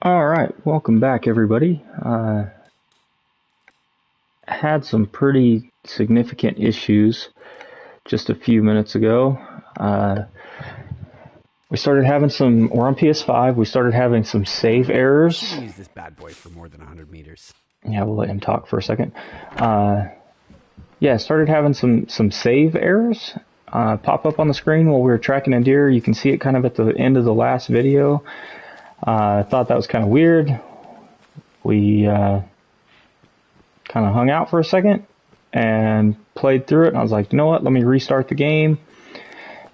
All right, welcome back, everybody. Had some pretty significant issues just a few minutes ago. We started having some. We're on PS5. We started having some save errors. You can use this bad boy for more than 100 meters. Yeah, we'll let him talk for a second. Yeah, started having some save errors pop up on the screen while we were tracking a deer. You can see it kind of at the end of the last video. I thought that was kind of weird. We kind of hung out for a second and played through it. And I was like, you know what? Let me restart the game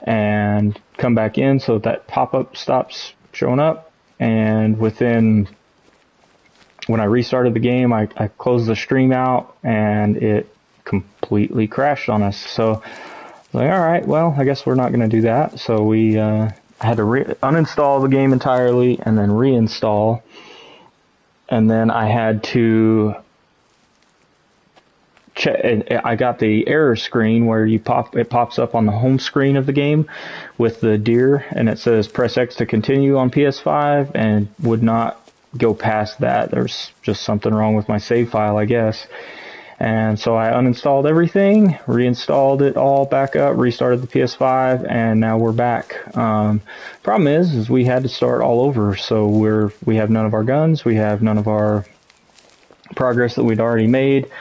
and come back in so that pop-up stops showing up. And when I restarted the game, I closed the stream out and it completely crashed on us. So I was like, all right, well, I guess we're not going to do that. So we had to uninstall the game entirely and then reinstall. And then I had to check. I got the error screen where it pops up on the home screen of the game with the deer, and it says press X to continue on PS5, and would not go past that. There's just something wrong with my save file, I guess. And so I uninstalled everything, reinstalled it all back up, restarted the PS5, and now we're back. Problem is we had to start all over. So we have none of our guns, we have none of our progress that we'd already made.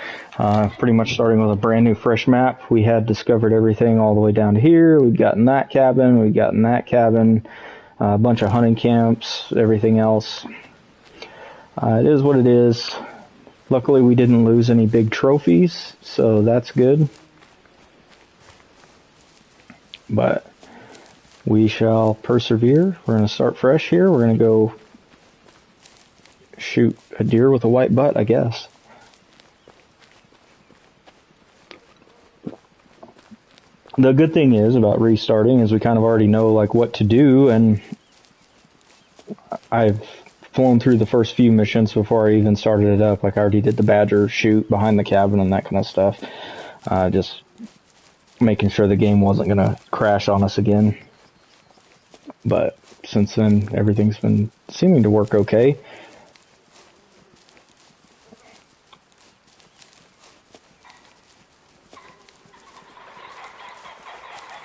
Pretty much starting with a brand new fresh map. We had discovered everything all the way down to here. We'd gotten that cabin, a bunch of hunting camps, everything else. It is what it is. Luckily, we didn't lose any big trophies, so that's good. But we shall persevere. We're going to start fresh here. We're going to go shoot a deer with a white butt, I guess. The good thing is about restarting is we kind of already know like what to do, and I've flown through the first few missions before I even started it up. Like I already did the badger shoot behind the cabin and that kind of stuff. Just making sure the game wasn't going to crash on us again. But since then, everything's been seeming to work okay.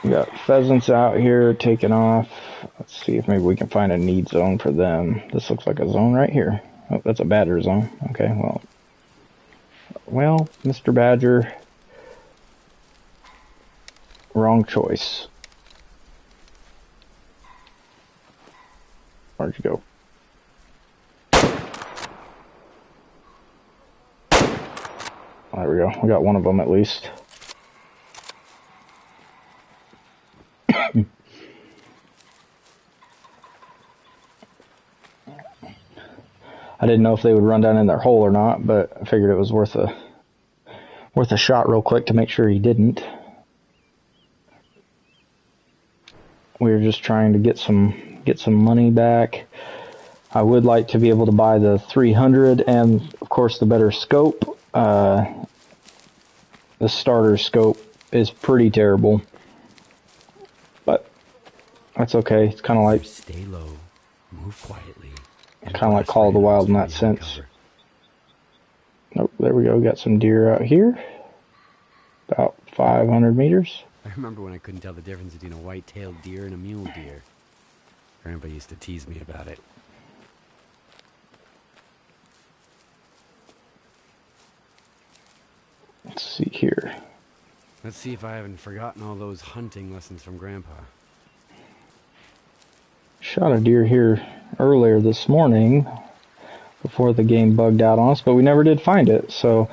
We got pheasants out here taking off. Let's see if maybe we can find a need zone for them. This looks like a zone right here. Oh, that's a badger zone. Okay, well, Mr. Badger, wrong choice. Where'd you go? There we go. We got one of them at least. I didn't know if they would run down in their hole or not, but I figured it was worth a shot real quick to make sure he didn't. We were just trying to get some money back. I would like to be able to buy the 300 and of course the better scope. The starter scope is pretty terrible, but that's okay. It's kind of like stay low, move quietly. Kind of like Call of the Wild in that sense. Oh, there we go. We got some deer out here. About 500 meters. I remember when I couldn't tell the difference between a white-tailed deer and a mule deer. Grandpa used to tease me about it. Let's see here. Let's see if I haven't forgotten all those hunting lessons from Grandpa. Shot a deer here earlier this morning before the game bugged out on us, but we never did find it. So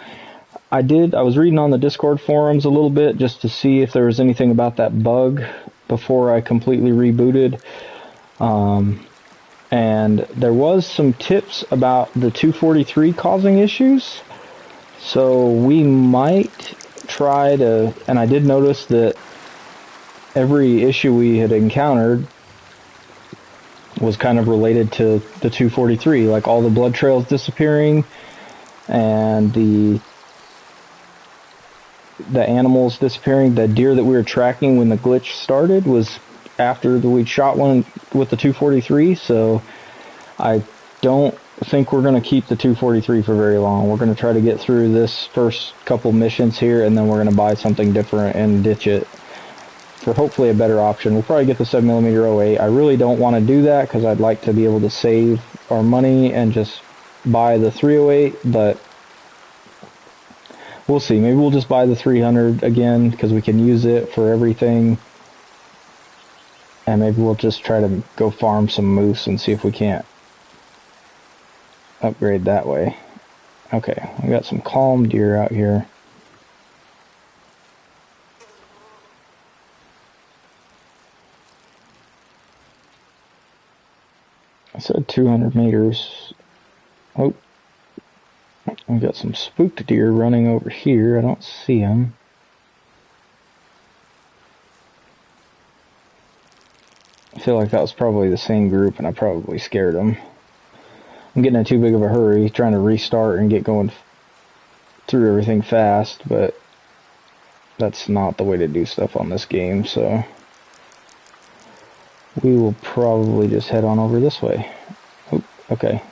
I was reading on the Discord forums a little bit just to see if there was anything about that bug before I completely rebooted. And there was some tips about the 243 causing issues. So we might try to, and I did notice that every issue we had encountered was kind of related to the 243, like all the blood trails disappearing and the animals disappearing. The deer that we were tracking when the glitch started was after we'd shot one with the 243, so I don't think we're going to keep the 243 for very long. We're going to try to get through this first couple missions here, and then we're going to buy something different and ditch it for hopefully a better option. We'll probably get the 7mm 08. I really don't want to do that because I'd like to be able to save our money and just buy the 308, but we'll see. Maybe we'll just buy the 300 again because we can use it for everything. And maybe we'll just try to go farm some moose and see if we can't upgrade that way. Okay, we got some calm deer out here. I said 200 meters. Oh, we got some spooked deer running over here. I don't see them. I feel like that was probably the same group and I probably scared them. I'm getting in too big of a hurry, trying to restart and get going through everything fast, but that's not the way to do stuff on this game, so we will probably just head on over this way. Oh, okay.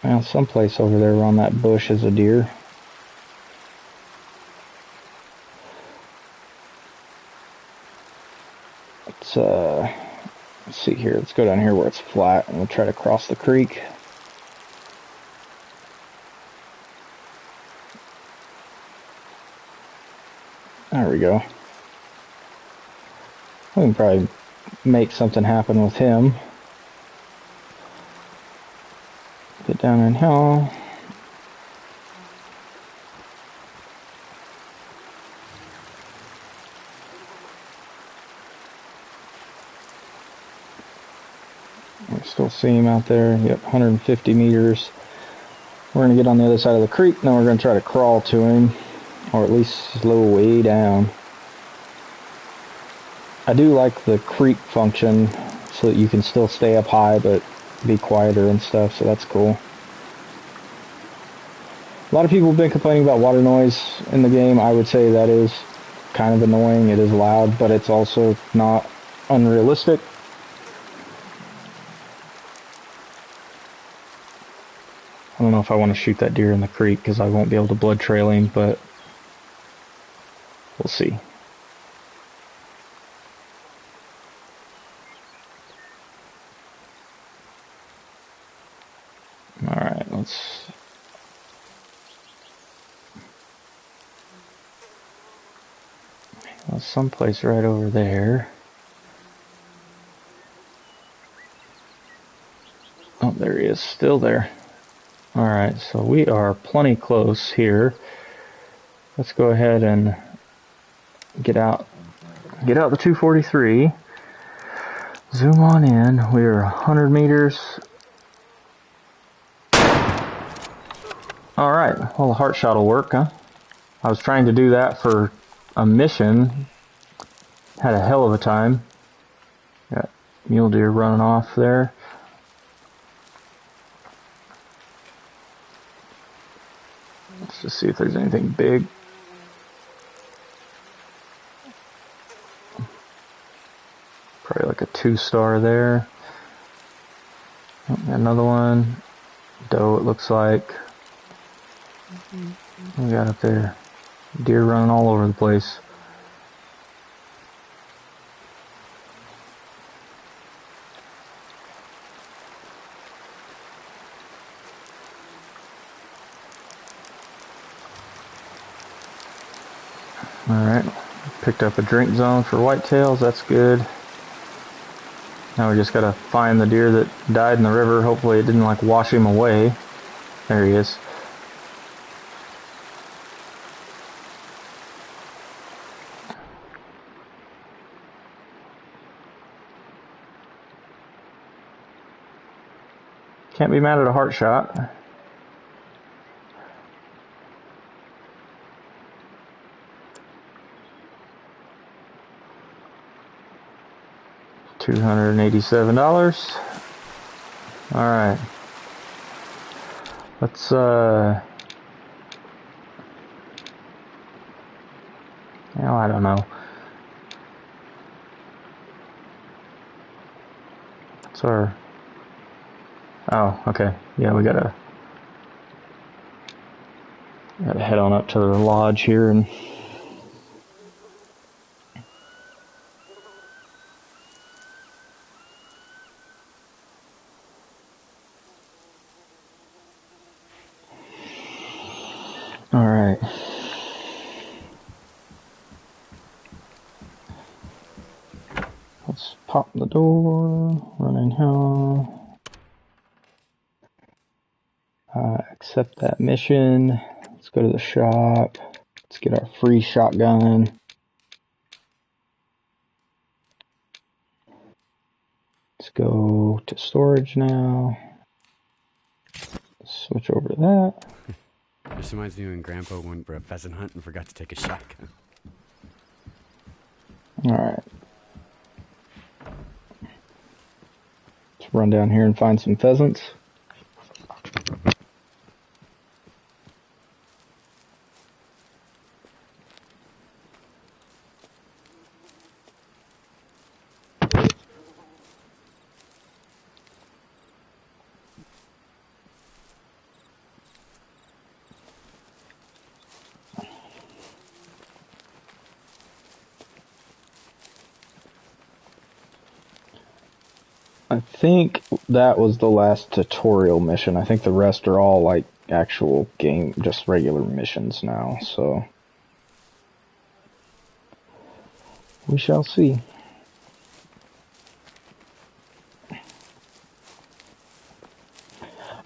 Well, someplace over there around that bush is a deer. Let's see here. Let's go down here where it's flat and we'll try to cross the creek. There we go. We can probably make something happen with him. Get down in here. I still see him out there. Yep, 150 meters. We're going to get on the other side of the creek, then we're going to try to crawl to him, or at least slow way down. I do like the creek function so that you can still stay up high but be quieter and stuff, so that's cool. A lot of people have been complaining about water noise in the game. I would say that is kind of annoying. It is loud, but it's also not unrealistic. I don't know if I want to shoot that deer in the creek because I won't be able to blood trail him, but we'll see. Alright, let's... Well, someplace right over there. Oh, there he is, still there. Alright, so we are plenty close here. Let's go ahead and get out the 243. Zoom on in. We are 100 meters. Alright, well the heart shot will work, huh? I was trying to do that for a mission. Had a hell of a time. Got mule deer running off there. Let's just see if there's anything big. Probably like a 2-star there. Oh, another one. Doe, it looks like. What we got up there? Deer running all over the place. Alright, picked up a drink zone for whitetails, that's good. Now we just gotta find the deer that died in the river. Hopefully it didn't like wash him away. There he is. Can't be mad at a heart shot. $287. Alright. Let's I don't know. It's our... Oh, okay. Yeah, we gotta head on up to the lodge here and... Alright. Let's pop the door, running home. Accept that mission. Let's go to the shop. Let's get our free shotgun. Let's go to storage now. Switch over to that. This reminds me when Grandpa went for a pheasant hunt and forgot to take a shotgun. Alright. Let's run down here and find some pheasants. I think that was the last tutorial mission. I think the rest are all like actual game, just regular missions now, so we shall see. I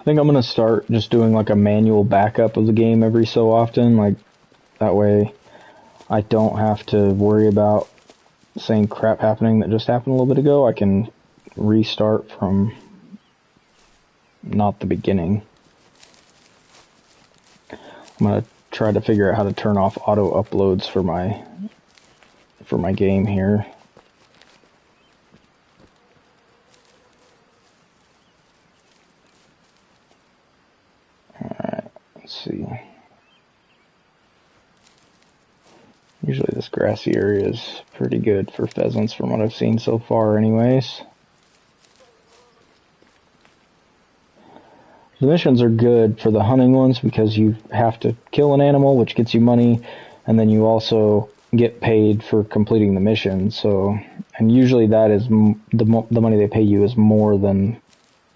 think I'm gonna start just doing like a manual backup of the game every so often, like that way I don't have to worry about the same crap happening that just happened a little bit ago. I can restart from not the beginning. I'm gonna try to figure out how to turn off auto uploads for my game here. Alright, let's see. Usually this grassy area is pretty good for pheasants from what I've seen so far anyways. The missions are good for the hunting ones because you have to kill an animal, which gets you money, and then you also get paid for completing the mission. So, and usually that is the money they pay you is more than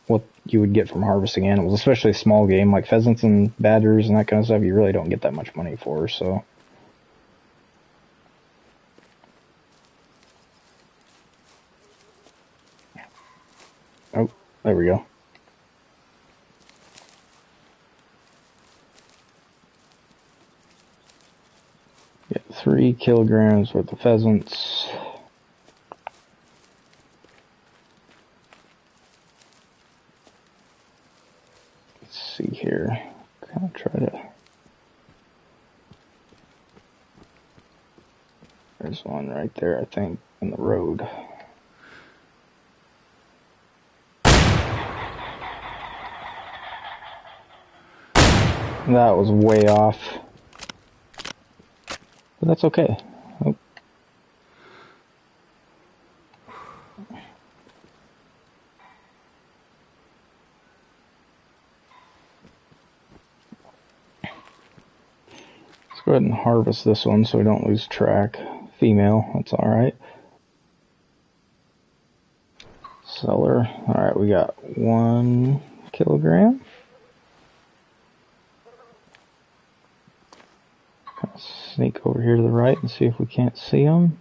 what you would get from harvesting animals, especially small game like pheasants and badgers and that kind of stuff. You really don't get that much money for. So, oh, there we go. Get 3 kilograms worth of pheasants. Let's see here. Kind of try to. There's one right there, I think, in the road. That was way off. But that's okay. Oh. Let's go ahead and harvest this one so we don't lose track. Female, that's alright. Seller. Alright, we got 1 kilogram. Sneak over here to the right and see if we can't see them.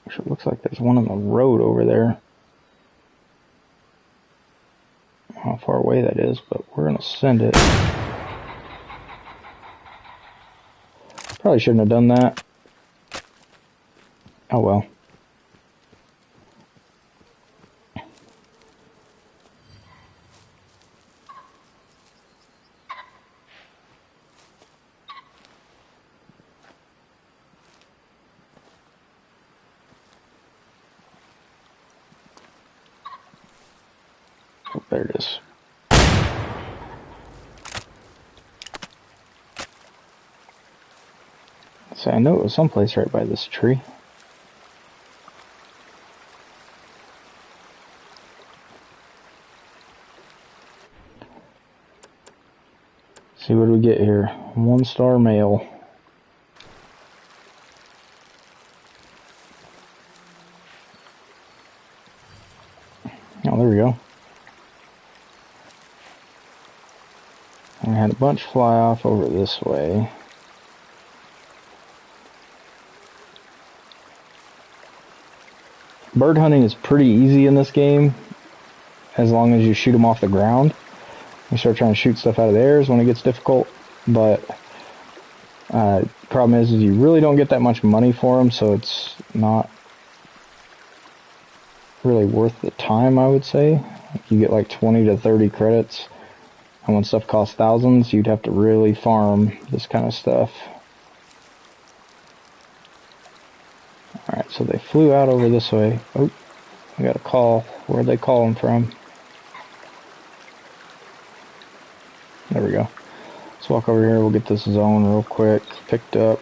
Actually, it looks like there's one on the road over there. I don't know how far away that is, but we're going to send it. Probably shouldn't have done that. Oh well. Oh, there it is. So I know it was someplace right by this tree. See what do we get here. 1-star male. Oh, there we go. I had a bunch fly off over this way. Bird hunting is pretty easy in this game, as long as you shoot them off the ground. You start trying to shoot stuff out of the air is when it gets difficult, but problem is you really don't get that much money for them, so it's not really worth the time, I would say. You get like 20 to 30 credits. And when stuff costs thousands, you'd have to really farm this kind of stuff. Alright, so they flew out over this way. Oh, we got a call. Where'd they call them from? There we go. Let's walk over here. We'll get this zone real quick picked up.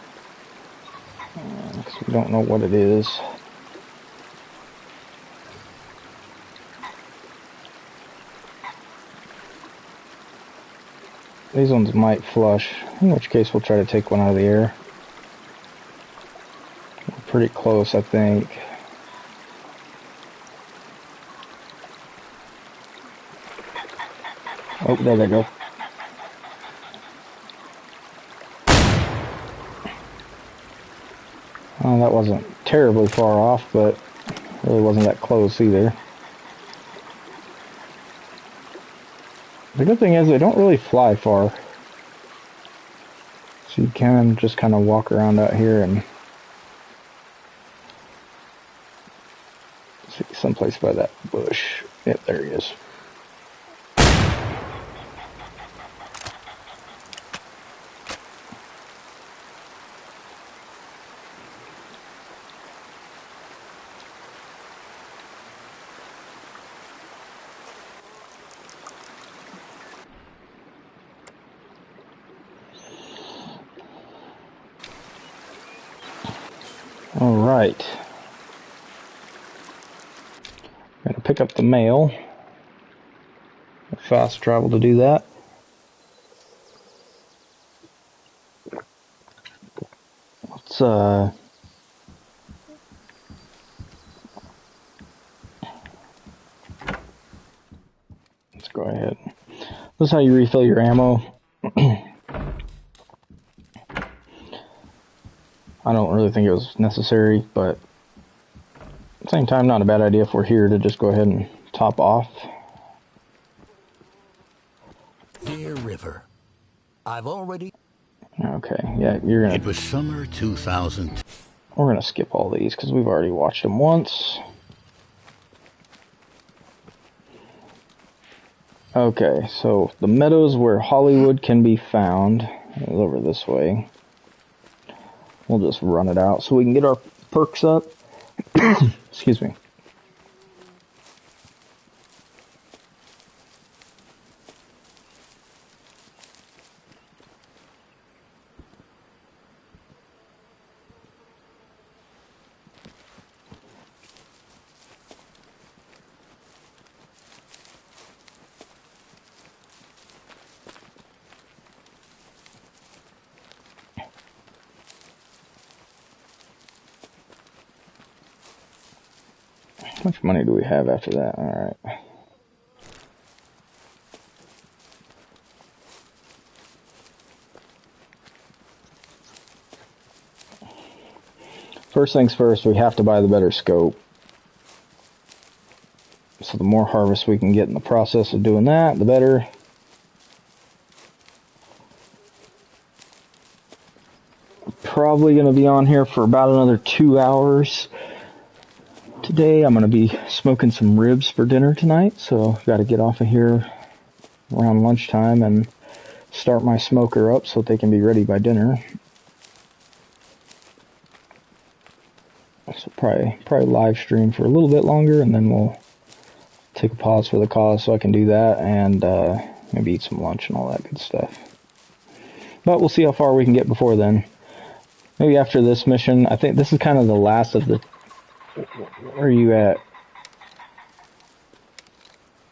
Because we don't know what it is. These ones might flush, in which case we'll try to take one out of the air. We're pretty close, I think. Oh, there they go. Oh, that wasn't terribly far off, but really wasn't that close either. The good thing is they don't really fly far. So you can just kind of walk around out here and see someplace by that bush. Yep, there he is. Alright. Gotta pick up the mail. Fast travel to do that. Let's go ahead. This is how you refill your ammo. I don't really think it was necessary, but at the same time, not a bad idea if we're here to just go ahead and top off. Dear River, I've already... Okay, yeah, you're gonna... It was summer 2000. We're gonna skip all these because we've already watched them once. Okay, so the meadows where Hollywood can be found is over this way. We'll just run it out so we can get our perks up. Excuse me. How much money do we have after that? Alright. First things first, we have to buy the better scope. So the more harvest we can get in the process of doing that, the better. Probably going to be on here for about another 2 hours. Today I'm going to be smoking some ribs for dinner tonight, so got to get off of here around lunchtime and start my smoker up so they can be ready by dinner. So probably live stream for a little bit longer, and then we'll take a pause for the cause so I can do that and maybe eat some lunch and all that good stuff. But we'll see how far we can get before then. Maybe after this mission, I think this is kind of the last of the... Where are you at?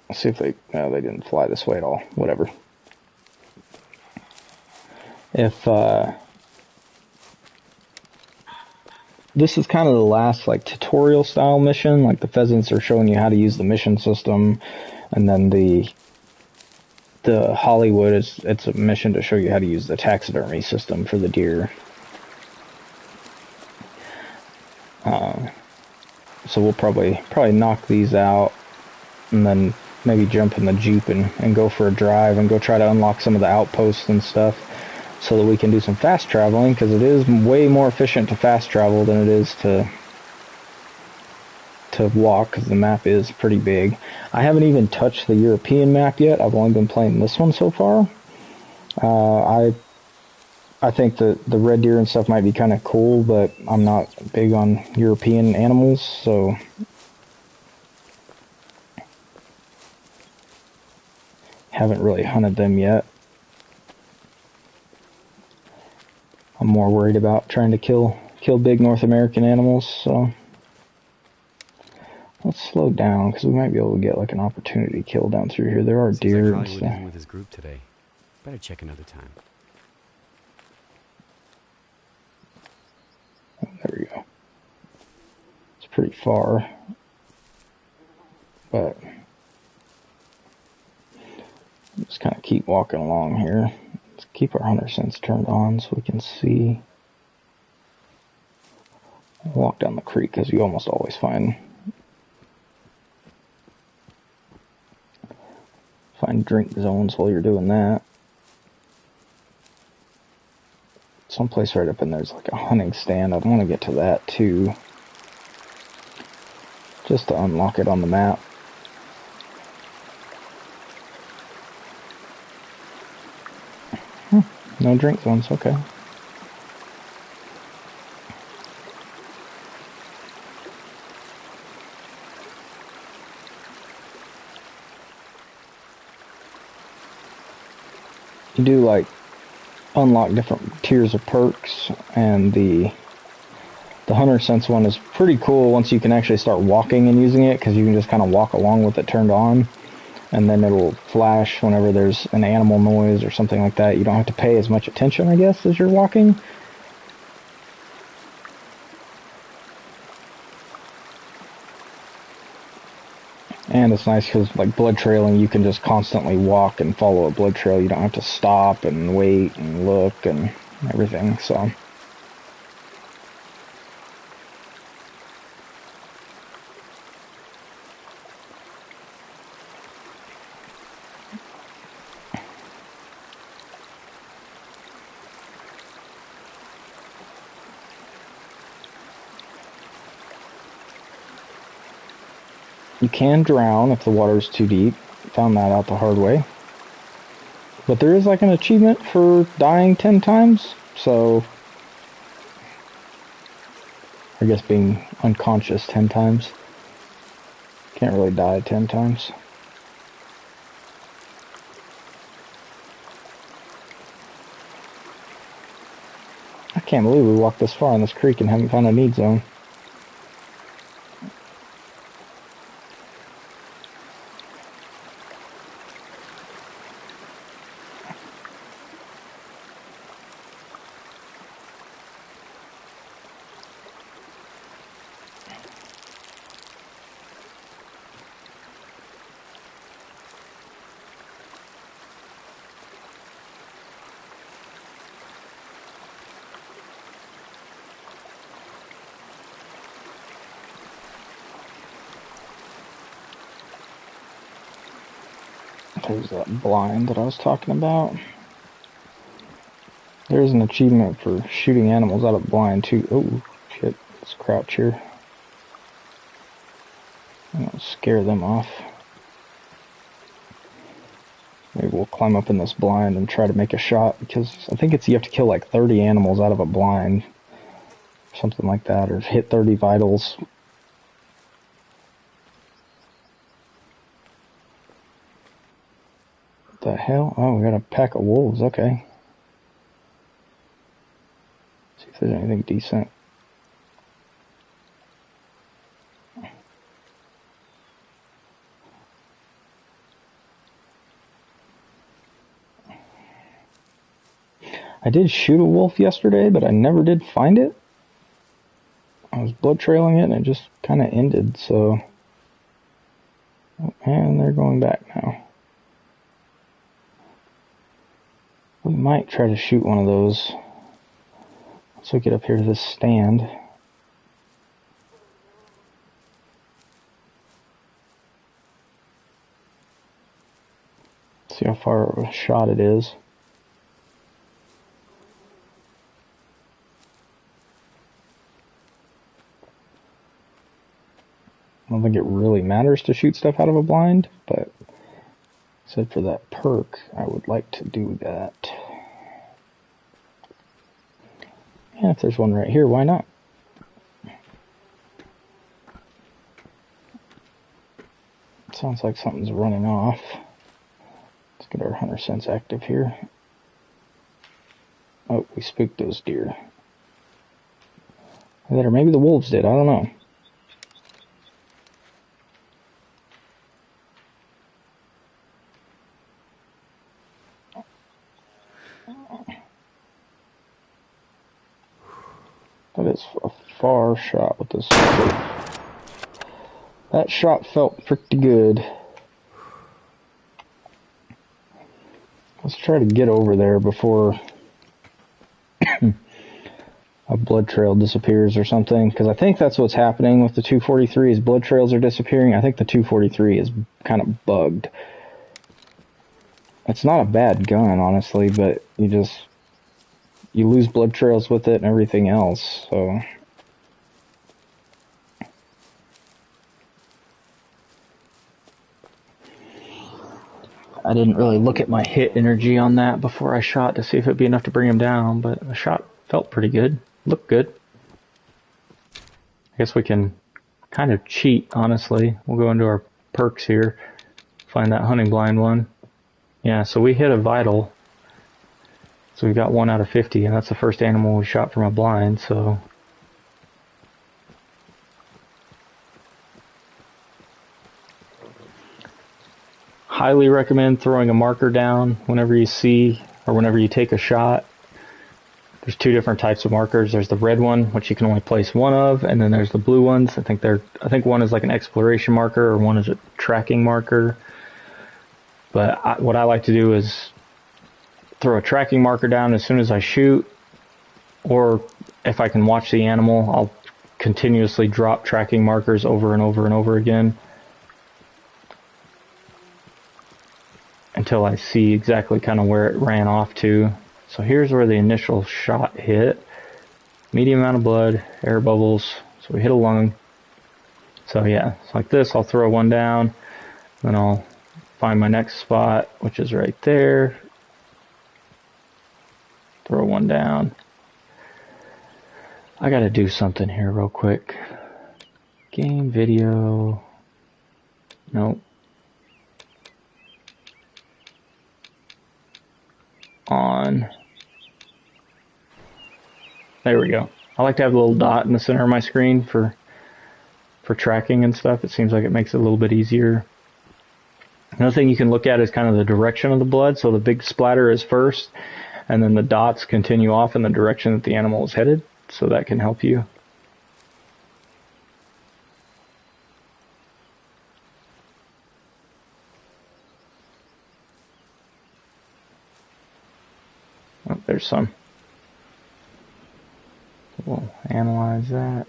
Let's see if they... No, they didn't fly this way at all. Whatever. If this is kind of the last like tutorial style mission, like the pheasants are showing you how to use the mission system, and then the Hollywood it's a mission to show you how to use the taxidermy system for the deer. So we'll probably knock these out, and then maybe jump in the Jeep and go for a drive and go try to unlock some of the outposts and stuff, so that we can do some fast traveling, because it is way more efficient to fast travel than it is to walk, because the map is pretty big. I haven't even touched the European map yet. I've only been playing this one so far. I think the red deer and stuff might be kind of cool, but I'm not big on European animals, so haven't really hunted them yet. I'm more worried about trying to kill big North American animals, so let's slow down, because we might be able to get like an opportunity kill down through here. There are deer and Hollywood stuff. isn't with his group today. Better check another time. Oh, there we go. It's pretty far, but just kind of keep walking along here. Let's keep our hunter sense turned on so we can see. Walk down the creek, because you almost always find drink zones while you're doing that. Someplace right up in there's like a hunting stand. I want to get to that too, just to unlock it on the map. No drink zones, okay. You do like unlock different tiers of perks, and the hunter sense one is pretty cool once you can actually start walking and using it, because you can just kind of walk along with it turned on, and then it'll flash whenever there's an animal noise or something like that. You don't have to pay as much attention, I guess, as you're walking. And it's nice because, like, blood trailing, you can just constantly walk and follow a blood trail. You don't have to stop and wait and look and everything, so. You can drown if the water's too deep. Found that out the hard way. But there is like an achievement for dying 10 times, so I guess being unconscious 10 times. Can't really die 10 times. I can't believe we walked this far in this creek and haven't found a need zone. There's that blind that I was talking about. There's an achievement for shooting animals out of blind too. Oh shit, let's crouch here. I'll scare them off. Maybe we'll climb up in this blind and try to make a shot, because I think you have to kill like 30 animals out of a blind. Something like that, or hit 30 vitals. What the hell? Oh, we got a pack of wolves, okay. See if there's anything decent. I did shoot a wolf yesterday, but I never did find it. I was blood trailing it and it just kind of ended, so... And they're going back now. We might try to shoot one of those. Once we get up here to this stand. See how far of a shot it is. I don't think it really matters to shoot stuff out of a blind, but except for that perk, I would like to do that. Yeah, if there's one right here, why not? Sounds like something's running off. Let's get our hunter sense active here. Oh, we spooked those deer. Or maybe the wolves did, I don't know. That is a far shot with this. That shot felt pretty good. Let's try to get over there before a blood trail disappears or something, because I think that's what's happening with the 243 is blood trails are disappearing. I think the 243 is kind of bugged. It's not a bad gun, honestly, but you lose blood trails with it and everything else, so... I didn't really look at my hit energy on that before I shot to see if it'd be enough to bring him down, but the shot felt pretty good. Looked good. I guess we can kind of cheat, honestly. We'll go into our perks here. Find that hunting blind one. Yeah, so we hit a vital. So we got 1 out of 50, and that's the first animal we shot from a blind, so... Highly recommend throwing a marker down whenever you see, or whenever you take a shot. There's 2 different types of markers. There's the red one, which you can only place 1 of, and then there's the blue ones. I think one is like an exploration marker, or one is a tracking marker. But what I like to do is throw a tracking marker down as soon as I shoot, or if I can watch the animal, I'll continuously drop tracking markers over and over and over again until I see exactly kind of where it ran off to. So here's where the initial shot hit. Medium amount of blood, air bubbles, so we hit a lung. So yeah, it's like this. I'll throw one down, then I'll find my next spot, which is right there. Throw one down. I gotta do something here real quick. Game video. Nope. On. There we go. I like to have a little dot in the center of my screen for tracking and stuff. It seems like it makes it a little bit easier. Another thing you can look at is kind of the direction of the blood. So the big splatter is first, and then the dots continue off in the direction that the animal is headed. So that can help you. Oh, there's some. We'll analyze that.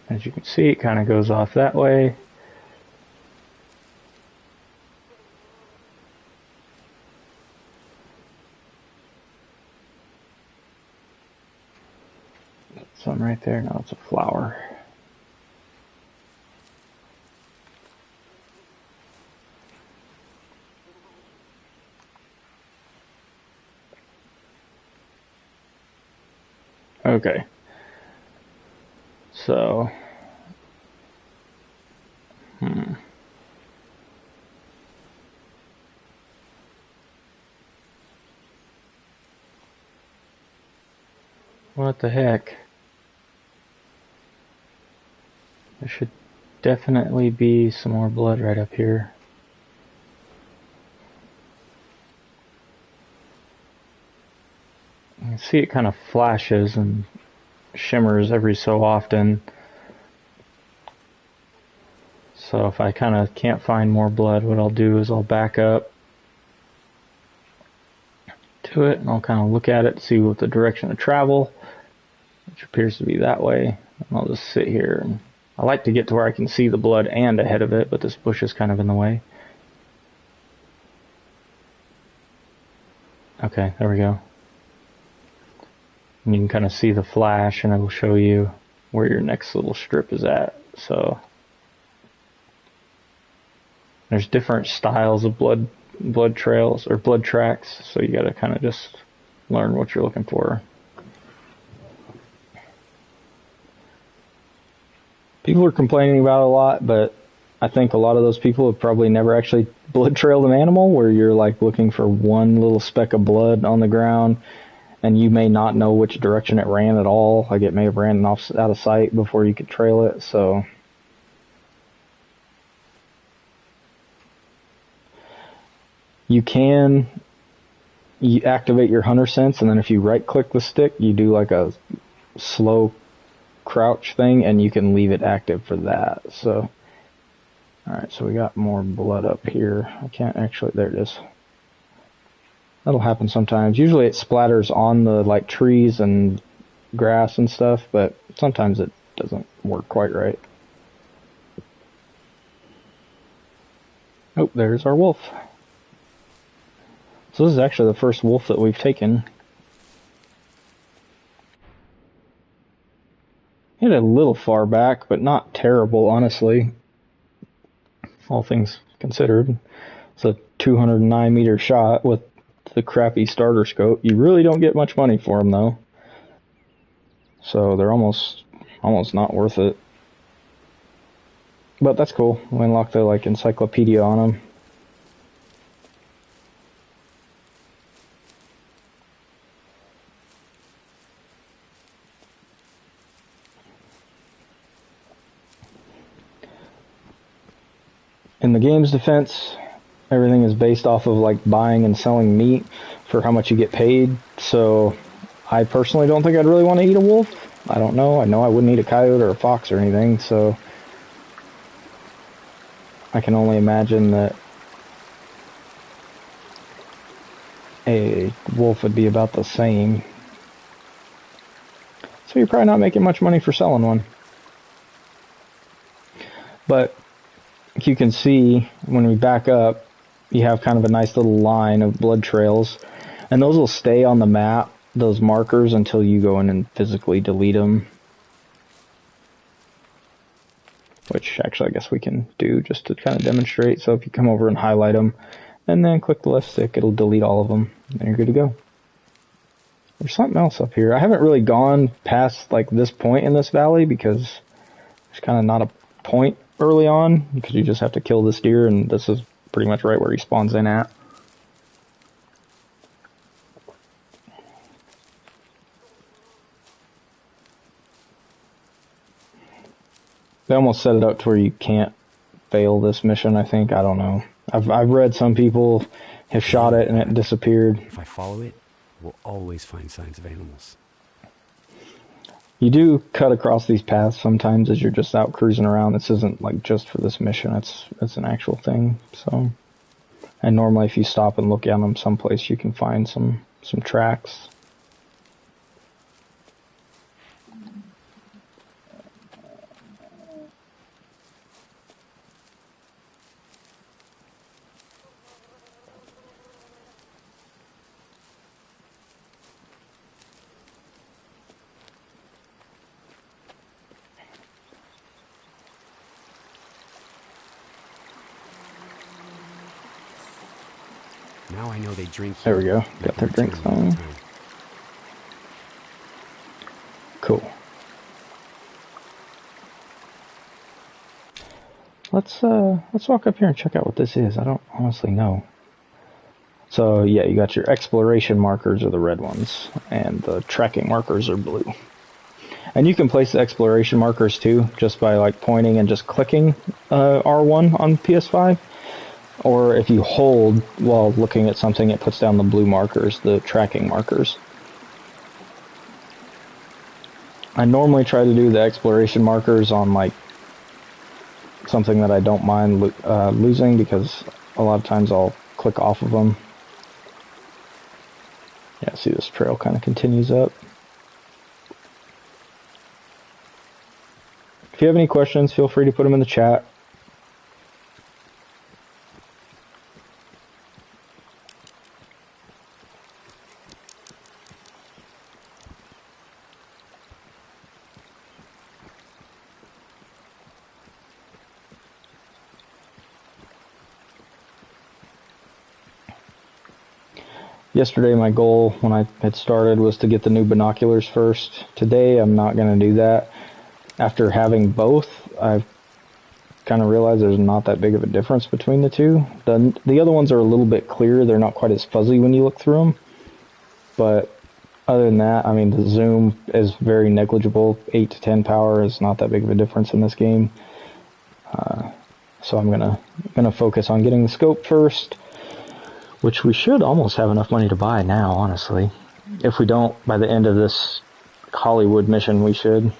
As you can see, it kind of goes off that way. Some right there. No, it's a flower. Okay. So, what the heck? There should definitely be some more blood right up here. see it kind of flashes and shimmers every so often. So if I kind of can't find more blood, what I'll do is I'll back up to it and I'll kind of look at it to see what the direction of travel, which appears to be that way. And I'll just sit here. And I like to get to where I can see the blood and ahead of it, but this bush is kind of in the way. Okay, there we go. And you can kind of see the flash and it will show you where your next little strip is at. So there's different styles of blood trails or blood tracks, so you got to kind of just learn what you're looking for. People are complaining about it a lot, but I think a lot of those people have probably never actually blood trailed an animal, where you're like looking for one little speck of blood on the ground and you may not know which direction it ran at all. Like it may have ran off out of sight before you could trail it. So you activate your hunter sense, and then if you right click the stick, you do like a slow crouch thing and you can leave it active for that. So alright, so we got more blood up here. I can't actually, there it is. That'll happen sometimes. Usually it splatters on the like trees and grass and stuff, but sometimes it doesn't work quite right. Oh, there's our wolf. So this is actually the first wolf that we've taken. Hit it a little far back, but not terrible, honestly. All things considered. It's a 209 meter shot with the crappy starter scope. You really don't get much money for them though. So they're almost not worth it. But that's cool. We unlocked the like encyclopedia on them. In the game's defense, everything is based off of like buying and selling meat for how much you get paid. So I personally don't think I'd really want to eat a wolf. I don't know. I know I wouldn't eat a coyote or a fox or anything. So I can only imagine that a wolf would be about the same. So you're probably not making much money for selling one. But you can see when we back up, you have kind of a nice little line of blood trails, and those will stay on the map, those markers, until you go in and physically delete them, which actually I guess we can do just to kind of demonstrate. So if you come over and highlight them and then click the left stick, it'll delete all of them and you're good to go. There's something else up here. I haven't really gone past like this point in this valley because there's kind of not a point early on, because you just have to kill this deer, and this is pretty much right where he spawns in at. They almost set it up to where you can't fail this mission, I think. I don't know. I've read some people have shot it and it disappeared. If I follow it, we'll always find signs of animals. You do cut across these paths sometimes as you're just out cruising around. This isn't like just for this mission. It's an actual thing. So, and normally if you stop and look at them someplace, you can find some tracks. Now I know they drink There we here. go. Got their drinks on. Cool. Let's walk up here and check out what this is. I don't honestly know. So yeah, you got your exploration markers are the red ones, and the tracking markers are blue. And you can place the exploration markers too, just by like pointing and just clicking R1 on PS5. Or if you hold while looking at something, it puts down the blue markers, the tracking markers. I normally try to do the exploration markers on like something that I don't mind losing, because a lot of times I'll click off of them. Yeah, see, this trail kind of continues up. If you have any questions, feel free to put them in the chat. Yesterday my goal when I had started was to get the new binoculars first. Today I'm not going to do that. After having both, I've kind of realized there's not that big of a difference between the two. The other ones are a little bit clearer. They're not quite as fuzzy when you look through them. But other than that, I mean, the zoom is very negligible. 8 to 10 power is not that big of a difference in this game. So I'm gonna focus on getting the scope first, which we should almost have enough money to buy now, honestly. If we don't, by the end of this Hollywood mission, we should.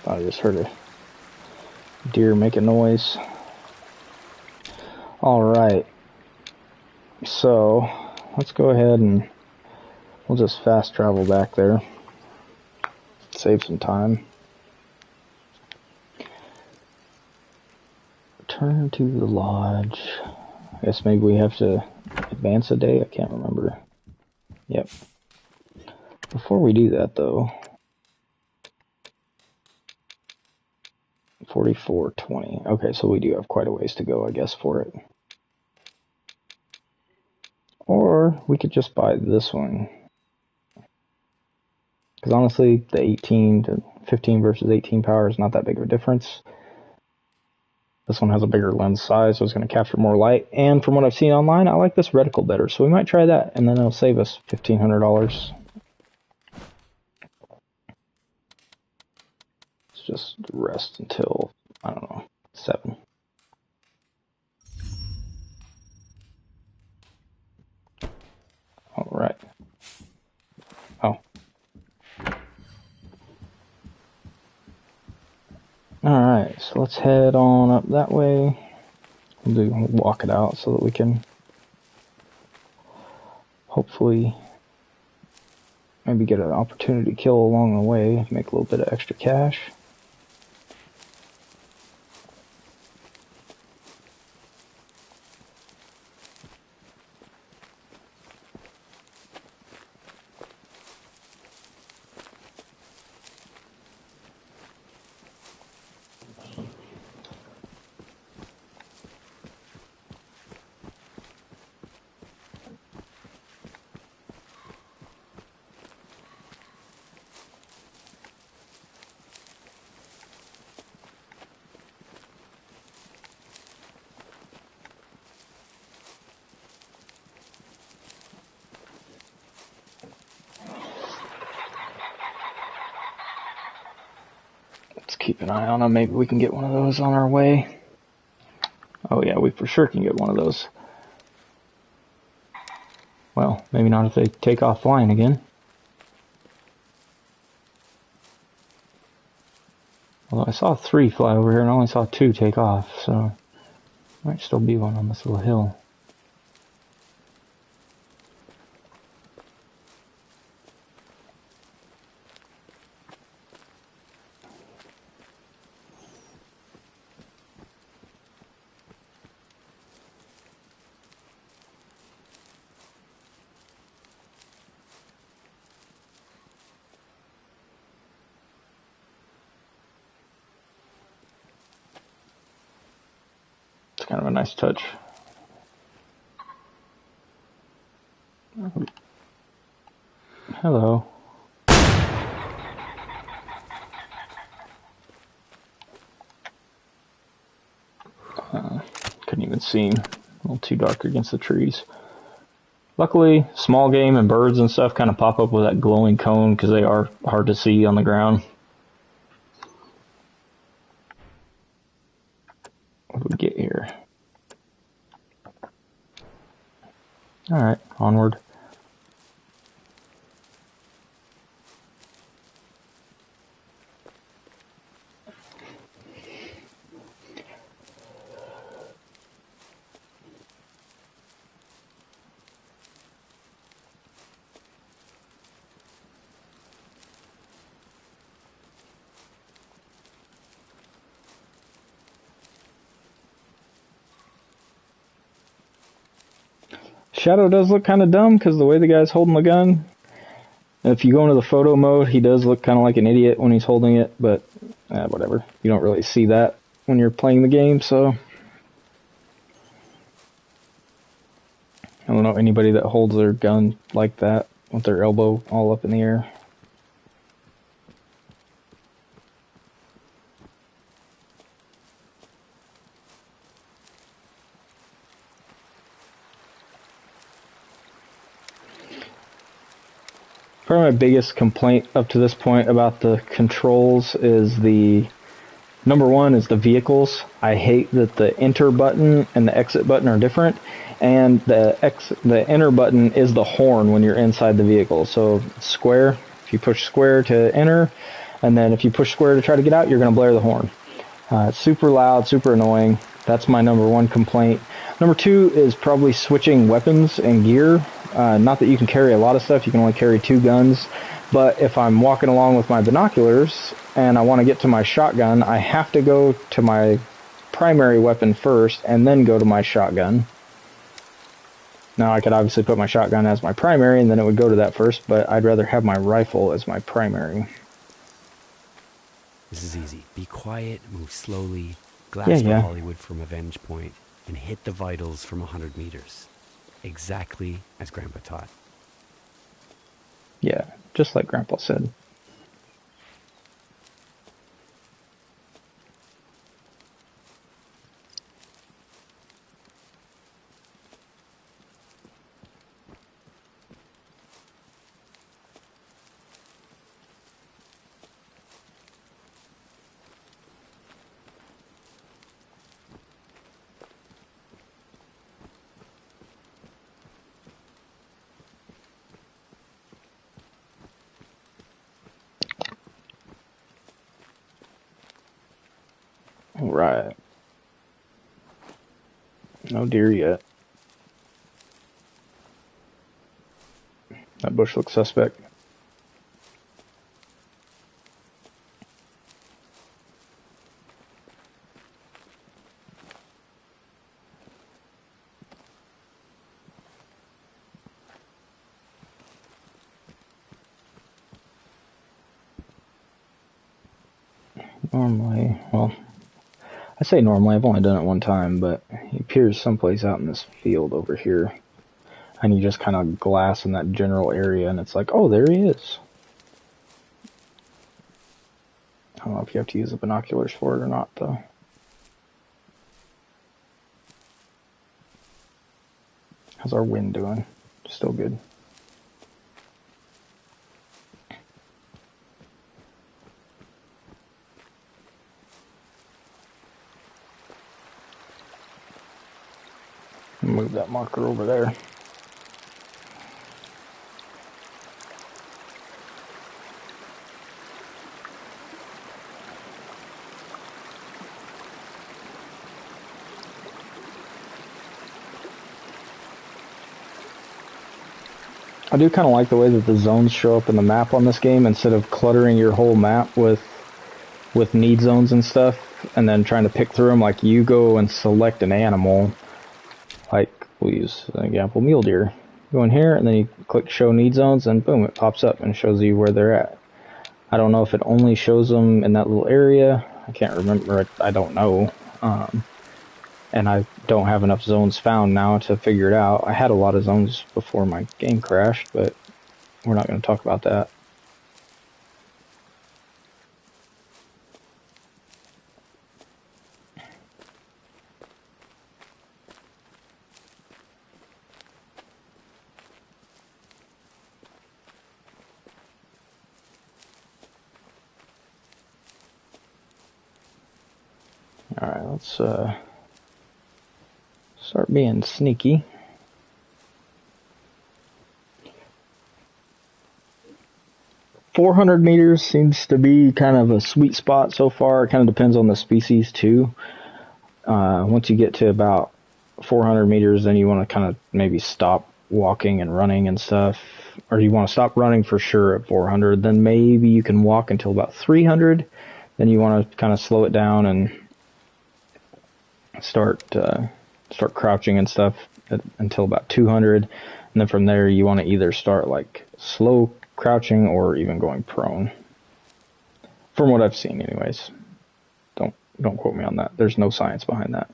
I just heard a deer make a noise. Alright, so let's go ahead and we'll just fast travel back there. Save some time. Return to the lodge. I guess maybe we have to advance a day? I can't remember. Yep. Before we do that though, 44.20. Okay, so we do have quite a ways to go, I guess, for it. Or we could just buy this one. Because honestly, the 18 to 15 versus 18 power is not that big of a difference. This one has a bigger lens size, so it's going to capture more light. And from what I've seen online, I like this reticle better. So we might try that, and then it'll save us $1,500. Let's just rest until, I don't know, 7. All right. Oh. Alright, so let's head on up that way. We'll walk it out so that we can hopefully maybe get an opportunity to kill along the way, make a little bit of extra cash. Keep an eye on them. Maybe we can get one of those on our way. Oh yeah, we for sure can get one of those. Well, maybe not if they take off flying again. Although I saw 3 fly over here and I only saw 2 take off, so might still be one on this little hill. Kind of a nice touch. Hello. Couldn't even see him. A little too dark against the trees. Luckily, small game and birds and stuff kind of pop up with that glowing cone because they are hard to see on the ground. get here? Alright, onward. Shadow does look kind of dumb because the way the guy's holding the gun. If you go into the photo mode, he does look kind of like an idiot when he's holding it, but whatever. You don't really see that when you're playing the game, so... I don't know anybody that holds their gun like that, with their elbow all up in the air. Probably my biggest complaint up to this point about the controls is the... Number one is the vehicles. I hate that the enter button and the exit button are different, and the enter button is the horn when you're inside the vehicle. So square, if you push square to enter, and then if you push square to try to get out, you're going to blare the horn. It's super loud, super annoying. That's my number one complaint. Number two is probably switching weapons and gear. Not that you can carry a lot of stuff, you can only carry 2 guns. But if I'm walking along with my binoculars and I want to get to my shotgun, I have to go to my primary weapon first and then go to my shotgun. Now I could obviously put my shotgun as my primary and then it would go to that first, but I'd rather have my rifle as my primary. This is easy. Be quiet, move slowly, glass for Hollywood from a vantage point, and hit the vitals from 100 meters. Exactly as Grandpa taught. Yeah, just like Grandpa said. Alright. No deer yet. That bush looks suspect. Normally, well, I say normally, I've only done it one time, but he appears someplace out in this field over here. And you just kind of glass in that general area, and it's like, oh, there he is. I don't know if you have to use the binoculars for it or not, though. How's our wind doing? Still good. Move that marker over there. I do kind of like the way that the zones show up in the map on this game instead of cluttering your whole map with need zones and stuff and then trying to pick through them. Like, you go and select an animal, like we'll use an example, mule deer. Go in here and then you click show need zones and boom, it pops up and shows you where they're at. I don't know if it only shows them in that little area. I can't remember. I don't know. And I don't have enough zones found now to figure it out. I had a lot of zones before my game crashed, but we're not going to talk about that. Alright, let's Start being sneaky. .400 meters seems to be kind of a sweet spot so far. It kind of depends on the species too. Once you get to about 400 meters, then you want to kind of maybe stop walking and running and stuff. Or you want to stop running for sure at 400. Then maybe you can walk until about 300. Then you want to kind of slow it down and start crouching and stuff until about 200. And then from there, you want to either start like slow crouching or even going prone. From what I've seen anyways. Don't quote me on that. There's no science behind that.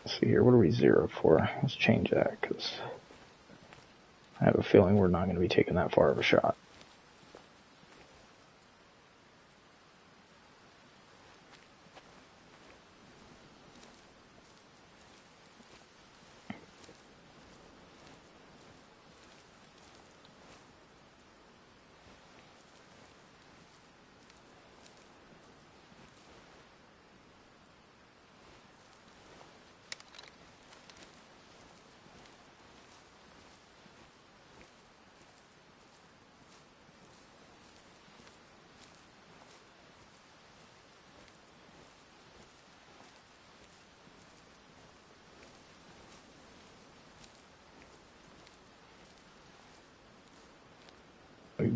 Let's see here. What are we 0 for? Let's change that because I have a feeling we're not going to be taking that far of a shot.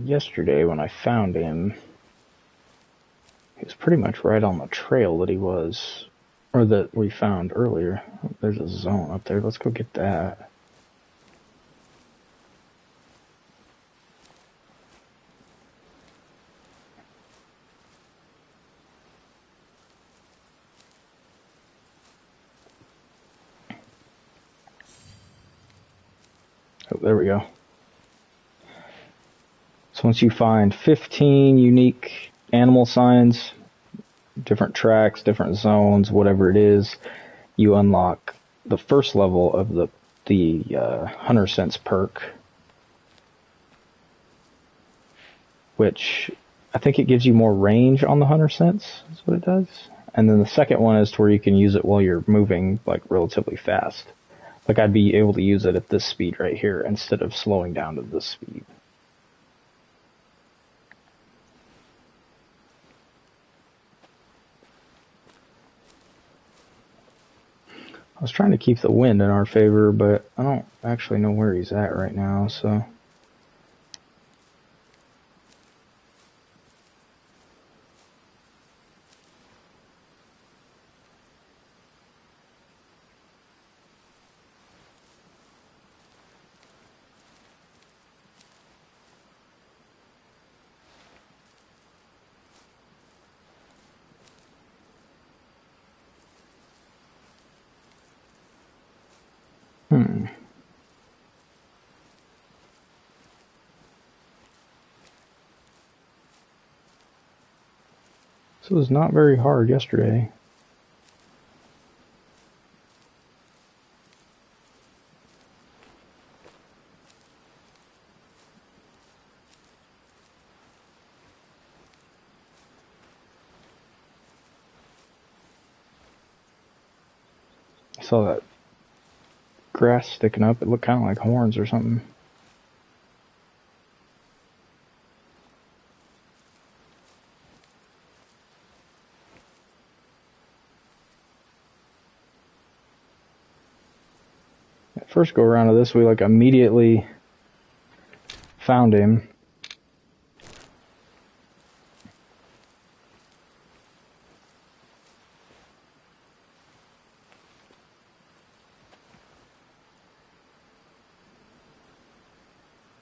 Yesterday when I found him, he was pretty much right on the trail that he was, or that we found earlier. There's a zone up there. Let's go get that. Oh, there we go. So once you find 15 unique animal signs, different tracks, different zones, whatever it is, you unlock the first level of the Hunter Sense perk, which I think it gives you more range on the Hunter Sense, is what it does. And then the second one is to where you can use it while you're moving like relatively fast. Like I'd be able to use it at this speed right here instead of slowing down to this speed. I was trying to keep the wind in our favor, but I don't actually know where he's at right now, so... So it was not very hard yesterday. I saw that grass sticking up. It looked kind of like horns or something. First go around of this, we like immediately found him.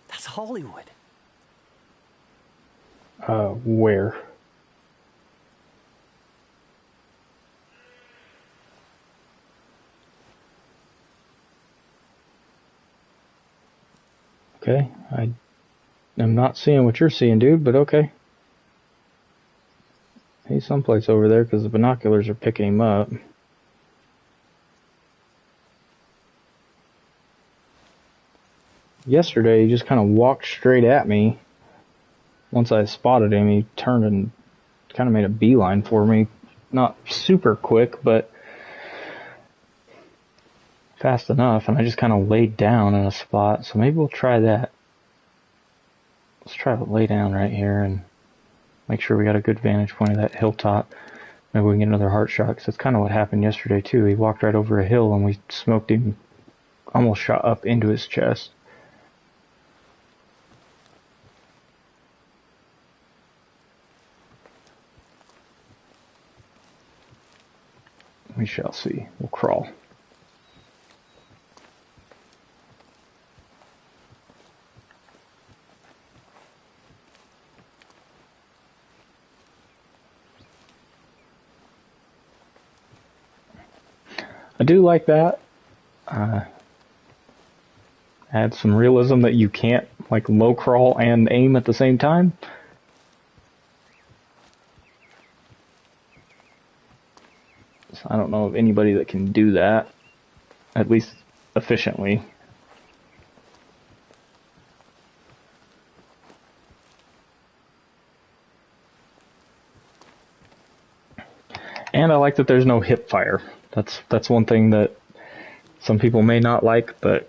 That's Hollywood. Where? Okay, I am not seeing what you're seeing, dude, but okay. He's someplace over there because the binoculars are picking him up. Yesterday, he just kind of walked straight at me. Once I spotted him, he turned and kind of made a beeline for me. Not super quick, but fast enough, and I just kind of laid down in a spot, so maybe we'll try that. Let's try to lay down right here and make sure we got a good vantage point of that hilltop. Maybe we can get another heart shot, because that's kind of what happened yesterday too. He walked right over a hill and we smoked him, almost shot up into his chest. We shall see. We'll crawl. I do like that. Add some realism that you can't like low crawl and aim at the same time. So I don't know of anybody that can do that, at least efficiently. And I like that there's no hip fire. That's one thing that some people may not like, but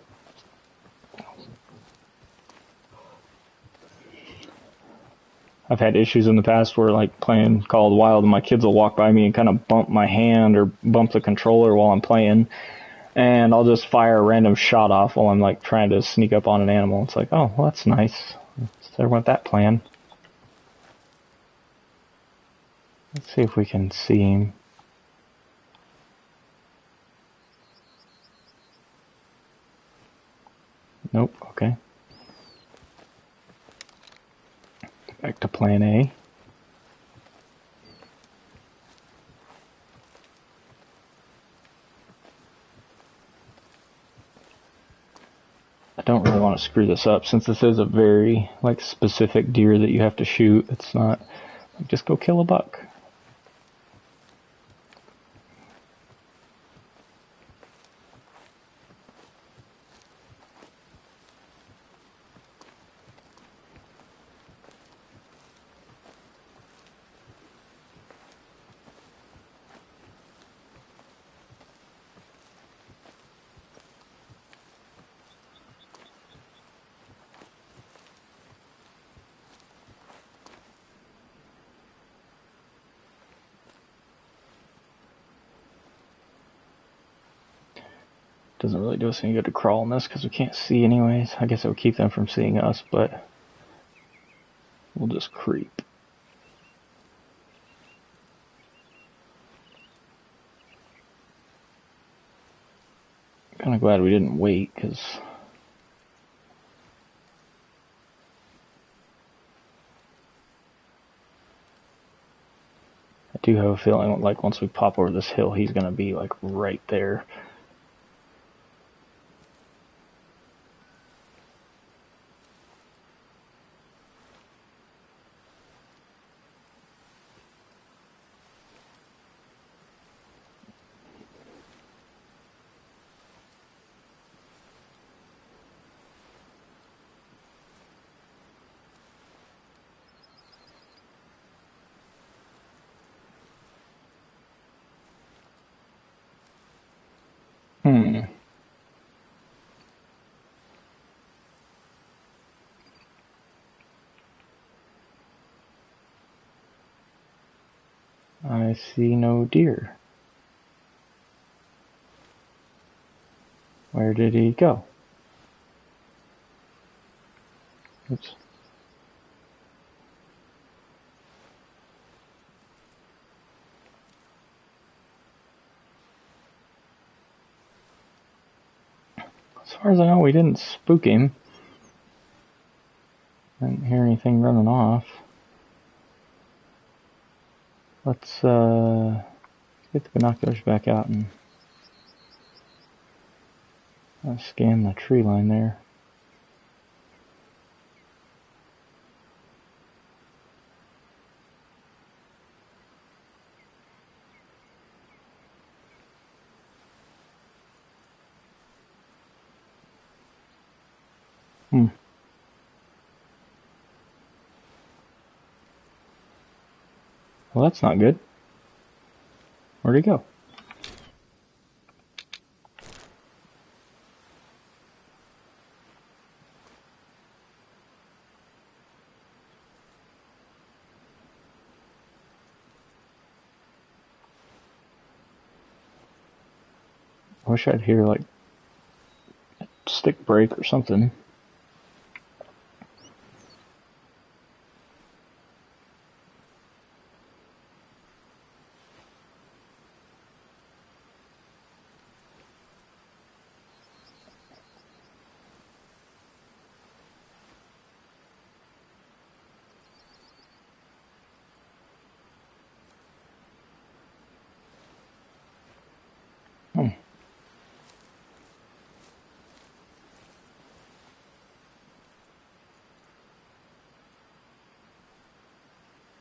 I've had issues in the past where, like, playing Call of the Wild, and my kids will walk by me and kind of bump my hand or bump the controller while I'm playing, and I'll just fire a random shot off while I'm, like, trying to sneak up on an animal. It's like, oh, well, that's nice. There went that plan. Let's see if we can see him. Nope, okay. Back to plan A. I don't really want to screw this up since this is a very like specific deer that you have to shoot. It's not like just go kill a buck. Doesn't really do us any good to crawl in this because we can't see anyways. I guess it would keep them from seeing us, but we'll just creep. Kind of glad we didn't wait because I do have a feeling like once we pop over this hill, he's going to be like right there. I see no deer. Where did he go? Oops. As far as I know, we didn't spook him. I didn't hear anything running off. Let's get the binoculars back out and scan the tree line there. Well, that's not good. Where'd he go? I wish I'd hear like a stick break or something.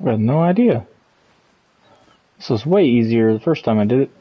I had no idea. This was way easier the first time I did it.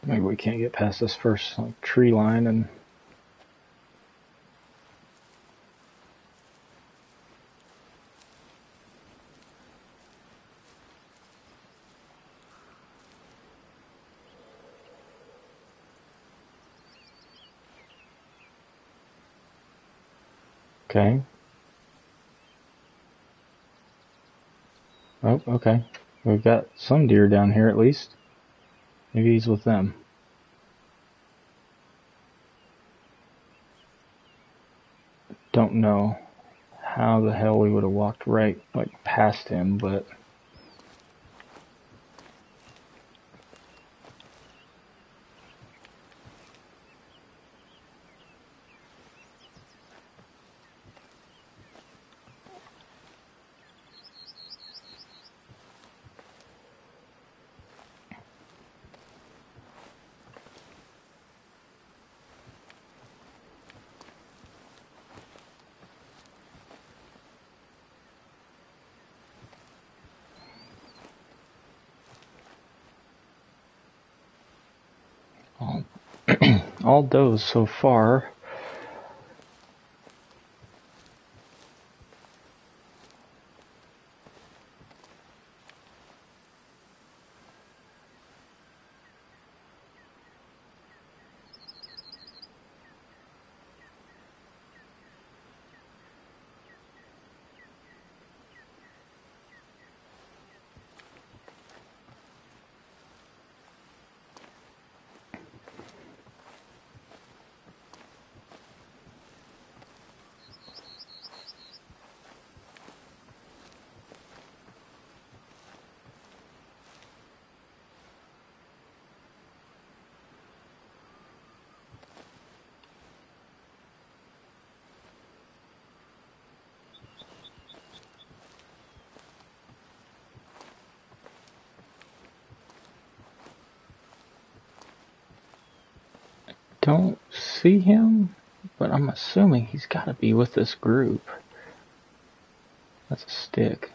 Maybe we can't get past this first like, tree line and... Okay. Oh, okay. We've got some deer down here at least. Maybe he's with them. Don't know how the hell we would have walked right like past him, but... all does so far. Don't see him, but I'm assuming he's got to be with this group. That's a stick.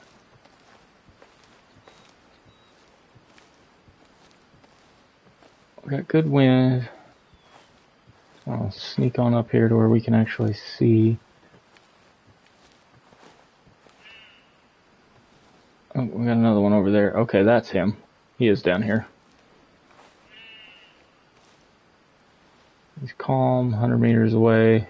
We got good wind. I'll sneak on up here to where we can actually see. Oh, we got another one over there. Okay, that's him. He is down here. He's calm, 100 meters away.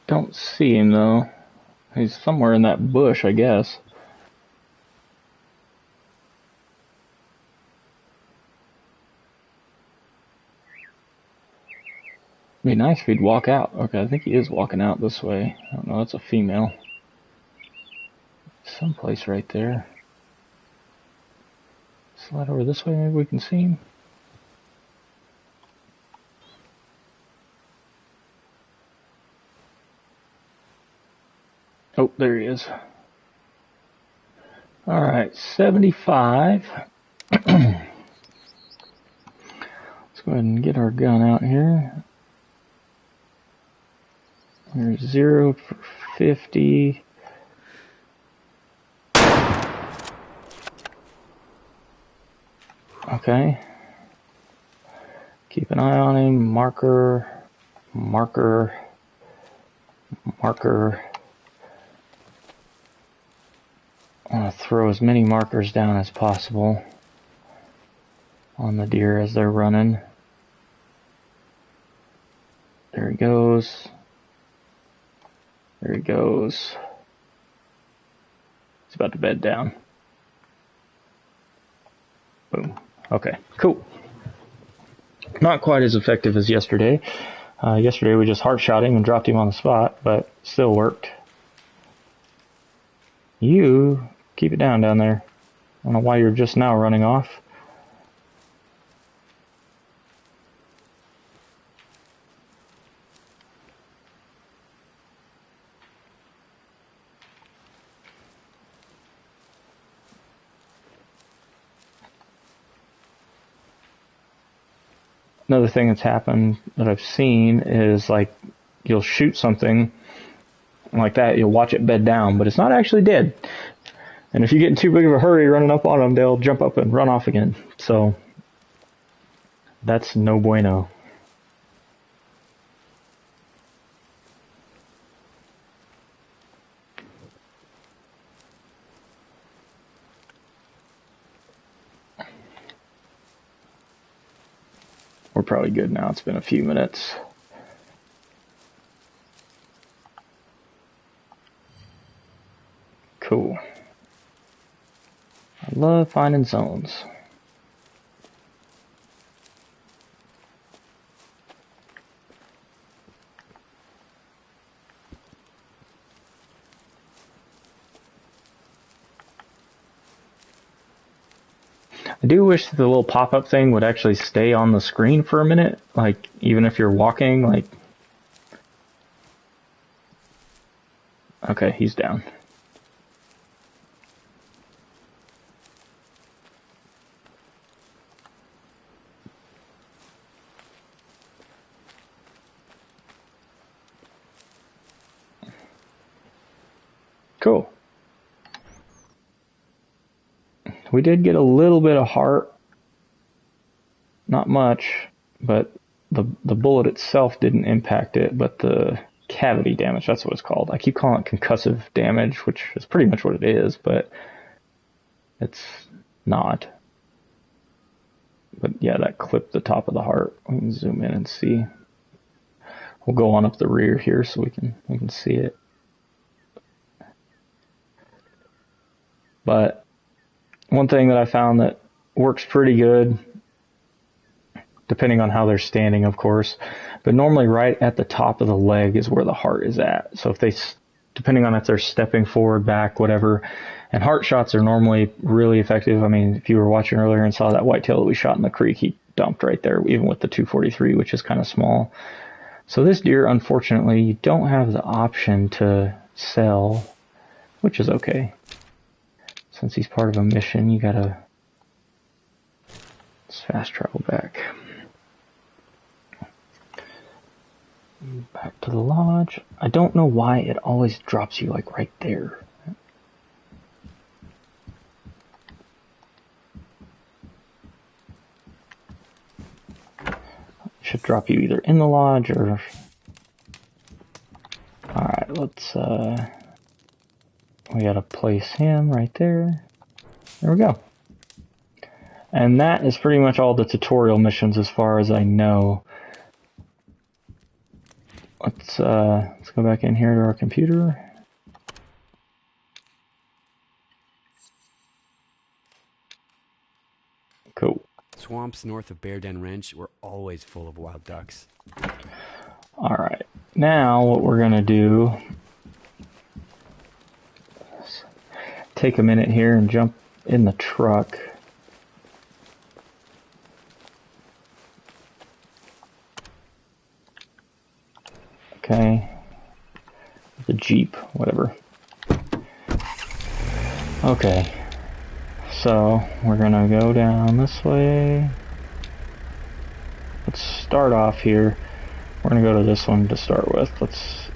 Don't see him though. He's somewhere in that bush, I guess. It'd be nice if he'd walk out. Okay, I think he is walking out this way. I don't know, that's a female. Someplace right there. Slide over this way, maybe we can see him. Oh, there he is. Alright, 75. Let's go ahead and get our gun out here. There's 0 for 50. Okay. Keep an eye on him. Marker. Marker. Marker. I want to throw as many markers down as possible on the deer as they're running. There he goes. There he goes. He's about to bed down. Boom. Okay, cool. Not quite as effective as yesterday. Yesterday we just heart shot him and dropped him on the spot, but still worked. You keep it down there. I don't know why you're just now running off. Another thing that's happened that I've seen is like you'll shoot something like that, you'll watch it bed down, but it's not actually dead. And if you get in too big of a hurry running up on them, they'll jump up and run off again. So that's no bueno. We're probably good now. It's been a few minutes. Cool. I love finding zones. I do wish the little pop-up thing would actually stay on the screen for a minute, like even if you're walking, like... Okay, he's down. Cool. We did get a little bit of heart. Not much, but the bullet itself didn't impact it, but the cavity damage, that's what it's called. I keep calling it concussive damage, which is pretty much what it is, but it's not. But yeah, that clipped the top of the heart. We can zoom in and see. We'll go on up the rear here so we can see it. But one thing that I found that works pretty good, depending on how they're standing, of course, but normally right at the top of the leg is where the heart is at. So if they, depending on if they're stepping forward, back, whatever, and heart shots are normally really effective. I mean, if you were watching earlier and saw that whitetail that we shot in the creek, he dumped right there, even with the 243, which is kind of small. So this deer, unfortunately, you don't have the option to sell, which is okay. Since he's part of a mission, you gotta fast travel back. Back to the lodge. I don't know why it always drops you like right there. It should drop you either in the lodge or... Alright, let's we gotta place him right there. There we go. And that is pretty much all the tutorial missions as far as I know. Let's go back in here to our computer. Cool. Swamps north of Bear Den Ranch were always full of wild ducks. Alright, now what we're gonna do is take a minute here and jump in the truck. Okay. The Jeep, whatever. Okay. So, we're gonna go down this way. Let's start off here. We're gonna go to this one to start with. Let's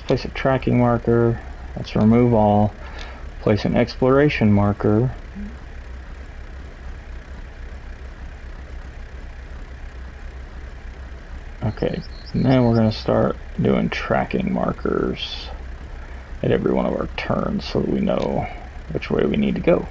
place a tracking marker. Let's remove all. Place an exploration marker. Okay, and then we're gonna start doing tracking markers at every one of our turns so that we know which way we need to go.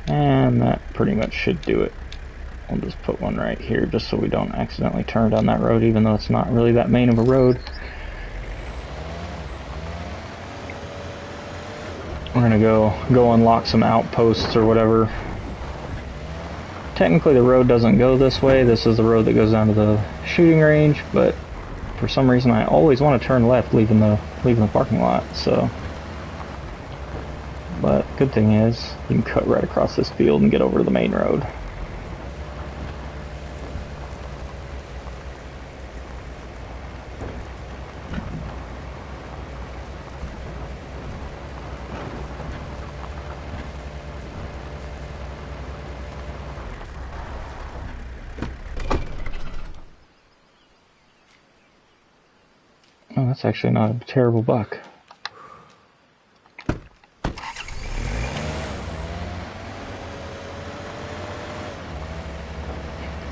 And that pretty much should do it. We'll just put one right here just so we don't accidentally turn down that road, even though it's not really that main of a road. We're gonna go unlock some outposts or whatever. Technically the road doesn't go this way. This is the road that goes down to the shooting range, but for some reason I always want to turn left leaving the parking lot, so. But good thing is you can cut right across this field and get over to the main road. Oh, that's actually not a terrible buck.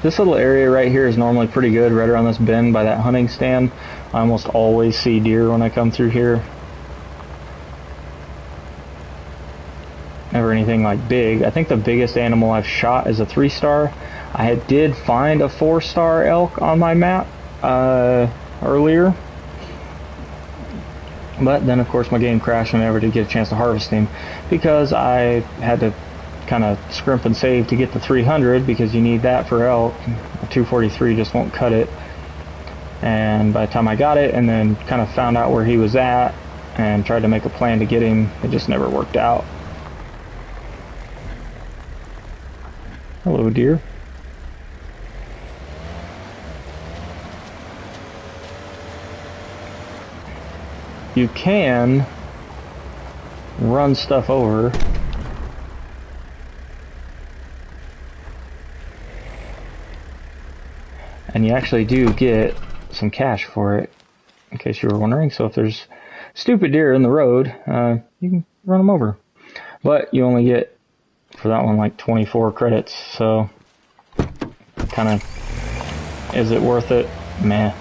This little area right here is normally pretty good, right around this bend by that hunting stand. I almost always see deer when I come through here. Never anything like big. I think the biggest animal I've shot is a 3-star. I did find a 4-star elk on my map earlier. But then of course my game crashed and I never did get a chance to harvest him because I had to kind of scrimp and save to get the 300 because you need that for elk. A 243 just won't cut it. And by the time I got it and then kind of found out where he was at and tried to make a plan to get him, it just never worked out. Hello, deer. You can run stuff over. And you actually do get some cash for it, in case you were wondering. So if there's stupid deer in the road, you can run them over. But you only get, for that one, like 24 credits. So, kind of, is it worth it? Meh.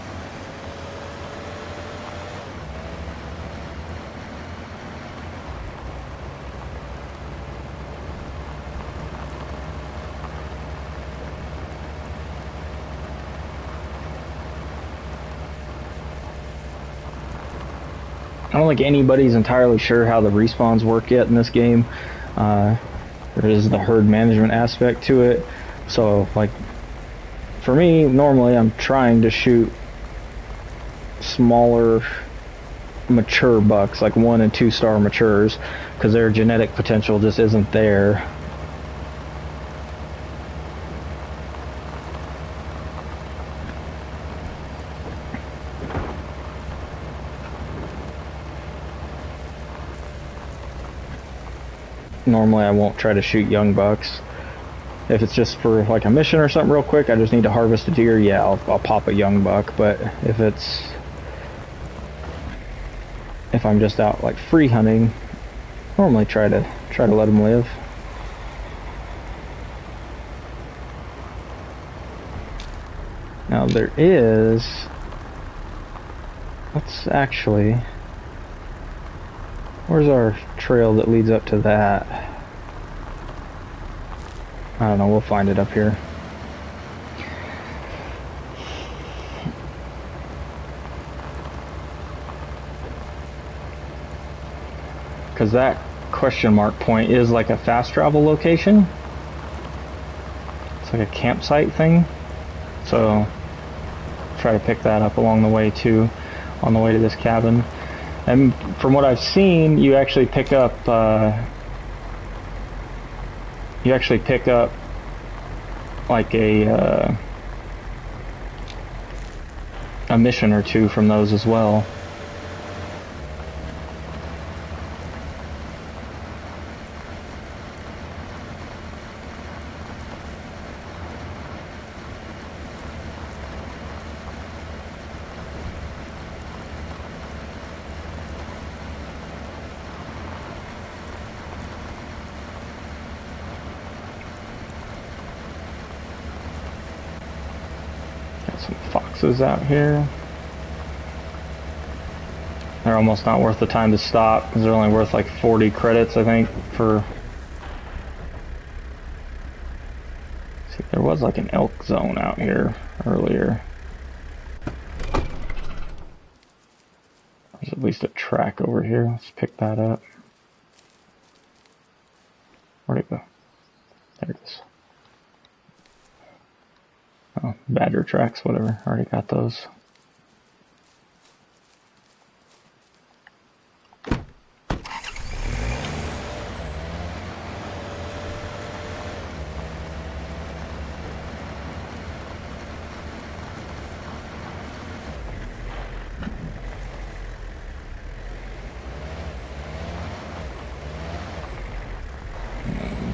I don't think anybody's entirely sure how the respawns work yet in this game. There is the herd management aspect to it. So, like, for me, normally I'm trying to shoot smaller, mature bucks, like 1- and 2-star matures, because their genetic potential just isn't there. Normally I won't try to shoot young bucks. If it's just for like a mission or something real quick, I just need to harvest a deer, yeah, I'll pop a young buck. But if I'm just out like free hunting, normally try to let them live. Now there is, where's our trail that leads up to that? I don't know, we'll find it up here. Because that question mark point is like a fast travel location. It's like a campsite thing. So try to pick that up along the way too, on the way to this cabin. And from what I've seen, you actually pick up like a mission or two from those as well. Some foxes out here. They're almost not worth the time to stop because they're only worth like 40 credits, I think, for... See, there was like an elk zone out here earlier. There's at least a track over here. Let's pick that up. Where'd it go? There it is. Oh, badger tracks, whatever. Already got those.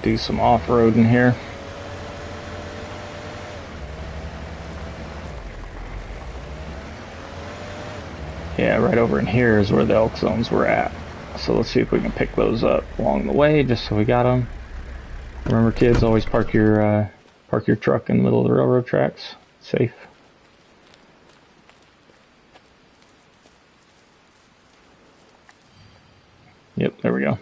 Do some off-roading here. Yeah, right over in here is where the Elk Zones were at. So let's see if we can pick those up along the way, just so we got them. Remember, kids, always park your truck in the middle of the railroad tracks. Safe. Yep, there we go.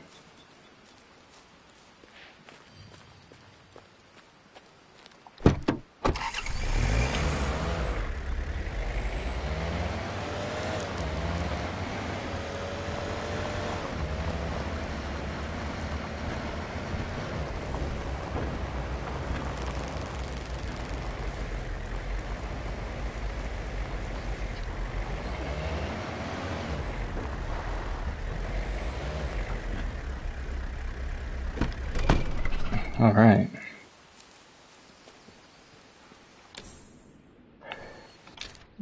All right.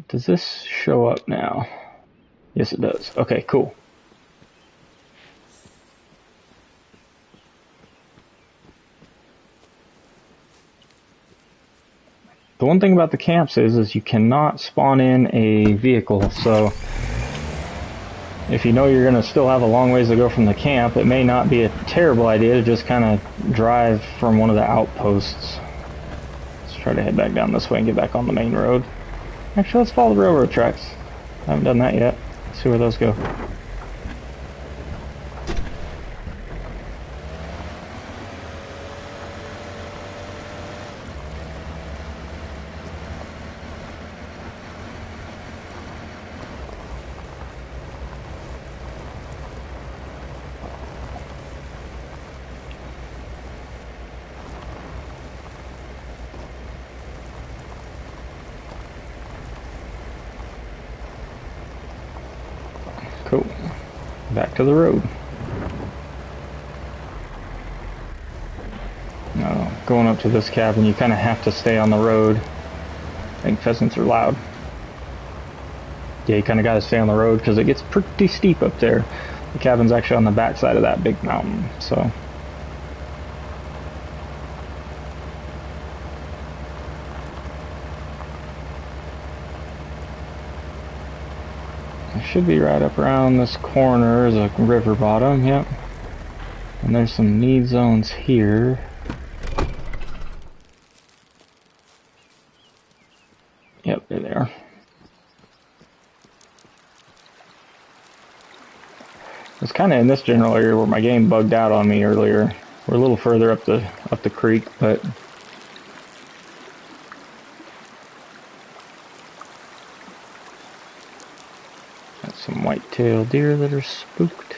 Does this show up now? Yes, it does. Okay, cool. The one thing about the camps is you cannot spawn in a vehicle, so if you know you're going to still have a long ways to go from the camp, it may not be a terrible idea to just kind of drive from one of the outposts. Let's try to head back down this way and get back on the main road. Actually, let's follow the railroad tracks. I haven't done that yet. Let's see where those go. Cool. Back to the road. Now, going up to this cabin, you kind of have to stay on the road. I think pheasants are loud. Yeah, you kind of got to stay on the road because it gets pretty steep up there. The cabin's actually on the back side of that big mountain, so... Should be right up around this corner is a river bottom, yep. And there's some need zones here. Yep, there they are. It's kind of in this general area where my game bugged out on me earlier. We're a little further up the creek, but some white-tailed deer that are spooked.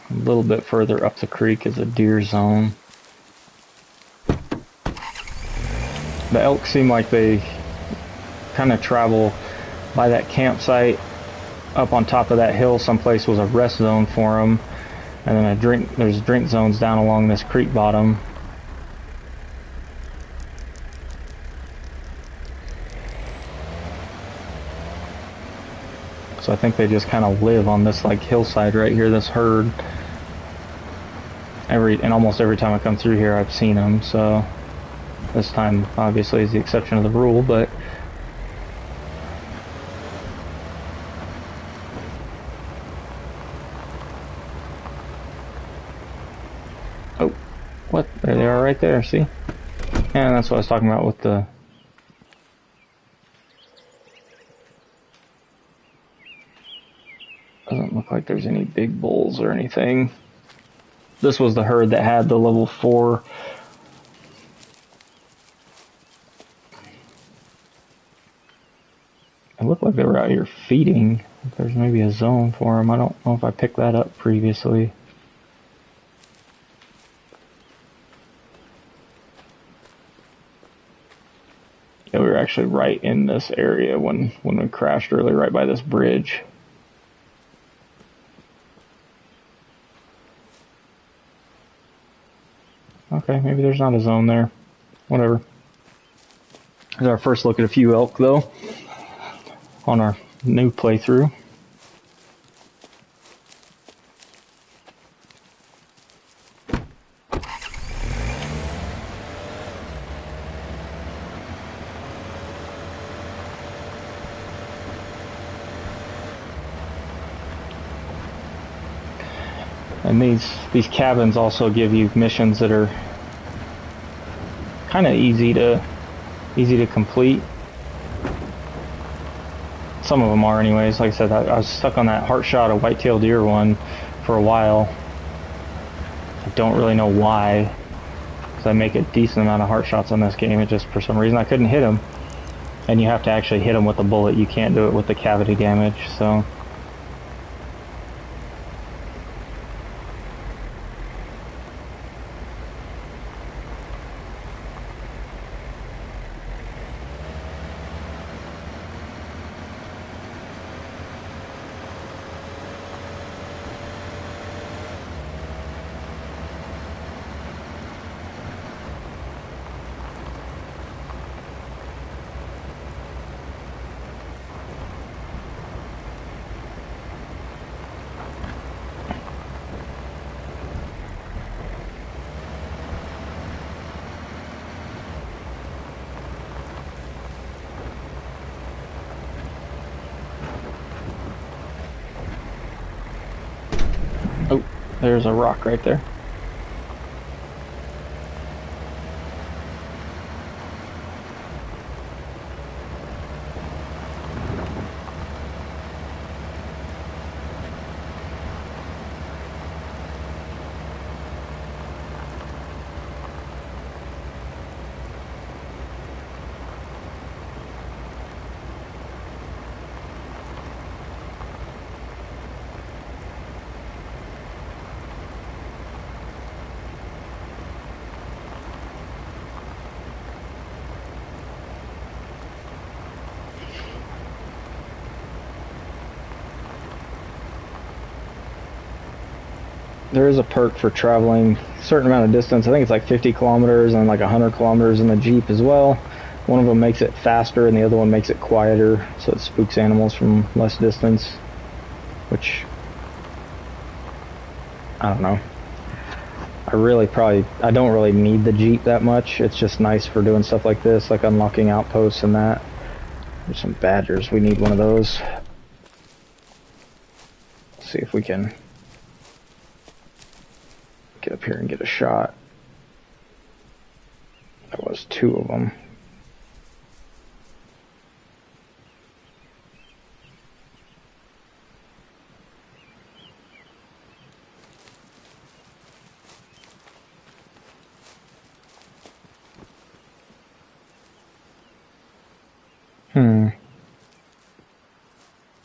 A little bit further up the creek is a deer zone. The elk seem like they kind of travel by that campsite. Up on top of that hill someplace was a rest zone for them, and then there's drink zones down along this creek bottom. So I think they just kind of live on this like hillside right here, this herd. Almost every time I come through here I've seen them, so this time obviously is the exception of the rule, but oh, what? There they are right there, see? And that's what I was talking about with the doesn't look like there's any big bulls or anything. This was the herd that had the level 4. It looked like they were out here feeding. There's maybe a zone for them. I don't know if I picked that up previously. Yeah, we were actually right in this area when we crashed earlier, right by this bridge. Okay, maybe there's not a zone there. Whatever. This is our first look at a few elk, though, on our new playthrough. And these cabins also give you missions that are kind of easy to complete. Some of them are anyways. Like I said, I was stuck on that heart shot of white-tailed deer one for a while. I don't really know why, because I make a decent amount of heart shots on this game. It just, for some reason, I couldn't hit them. And you have to actually hit them with a bullet. You can't do it with the cavity damage, so... Oh, there's a rock right there. There is a perk for traveling a certain amount of distance. I think it's like 50 kilometers and like 100 kilometers in the Jeep as well. One of them makes it faster and the other one makes it quieter, so it spooks animals from less distance, which, I don't know. I don't really need the Jeep that much. It's just nice for doing stuff like this, like unlocking outposts and that. There's some badgers. We need one of those. Let's see if we can get up here and get a shot. That was 2 of them.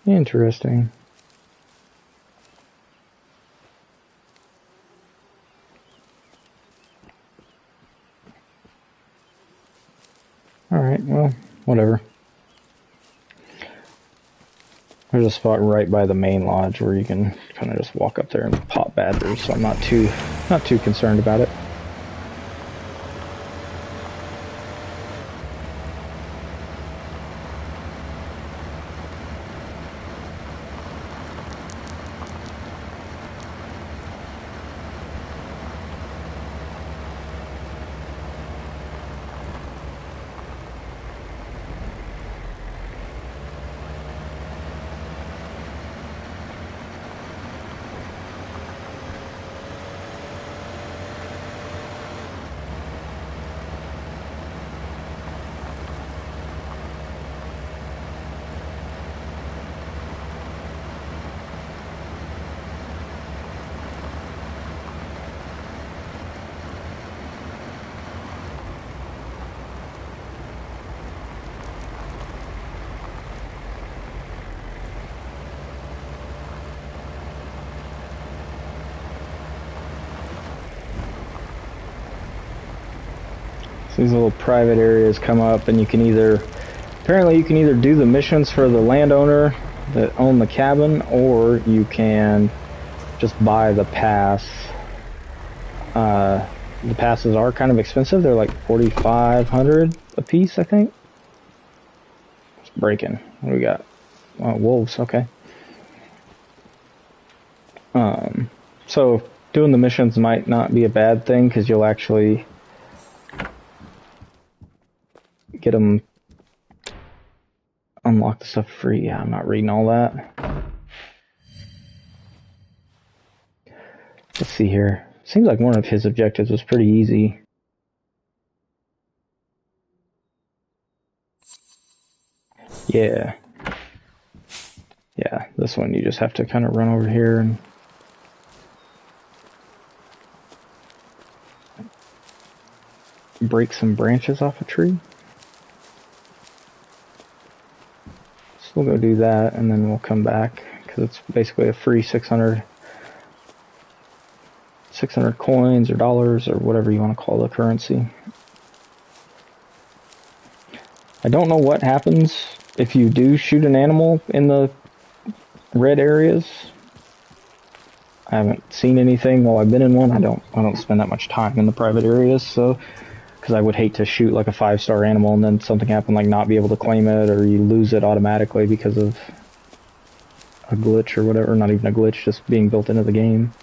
Interesting. Alright, well, whatever. There's a spot right by the main lodge where you can kind of just walk up there and pop badgers, so I'm not too concerned about it. These little private areas come up, and you can apparently you can either do the missions for the landowner that own the cabin, or you can just buy the pass. The passes are kind of expensive. They're like 4,500 a piece, I think. It's breaking. What do we got? Oh, wolves. Okay. So doing the missions might not be a bad thing because you'll actually get them, unlock the stuff free. Yeah, I'm not reading all that. Let's see here. Seems like one of his objectives was pretty easy. Yeah. Yeah, this one you just have to kind of run over here and break some branches off a tree. So we'll go do that, and then we'll come back, because it's basically a free 600 coins or dollars or whatever you want to call the currency. I don't know what happens if you do shoot an animal in the red areas. I haven't seen anything while I've been in one. I don't spend that much time in the private areas, so because I would hate to shoot like a 5-star animal and then something happen, like not be able to claim it, or you lose it automatically because of a glitch or whatever. Not even a glitch, just being built into the game.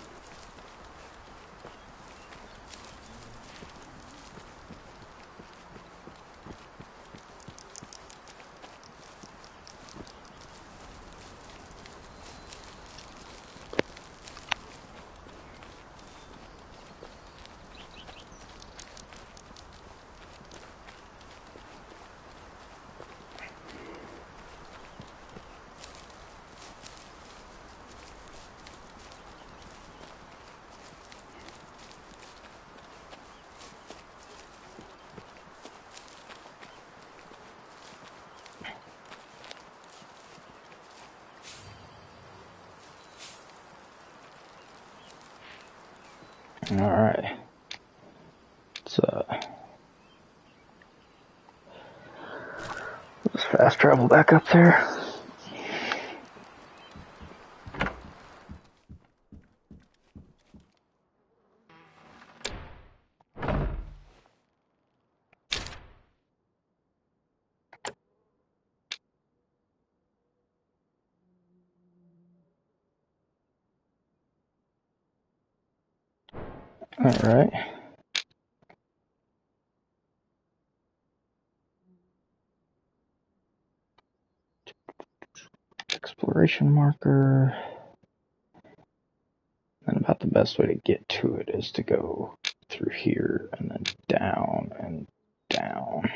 Alright. Let's fast travel back up there. Alright. Exploration marker. And about the best way to get to it is to go through here and then down and down.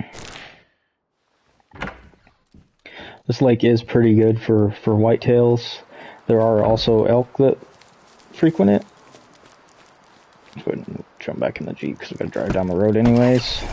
This lake is pretty good for whitetails. There are also elk that frequent it. Let's go ahead and jump back in the Jeep because we're going to drive down the road anyways.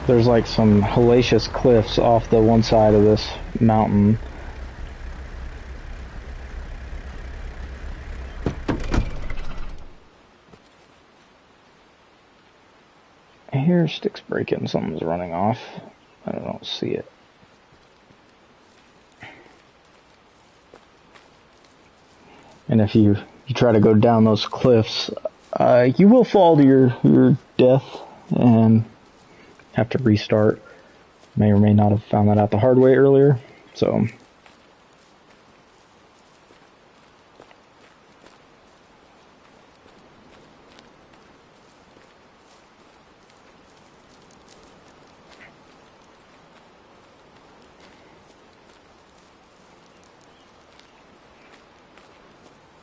There's like some hellacious cliffs off the one side of this mountain. I hear sticks breaking, something's running off. I don't see it. And if you try to go down those cliffs, you will fall to your death and have to restart. May or may not have found that out the hard way earlier. So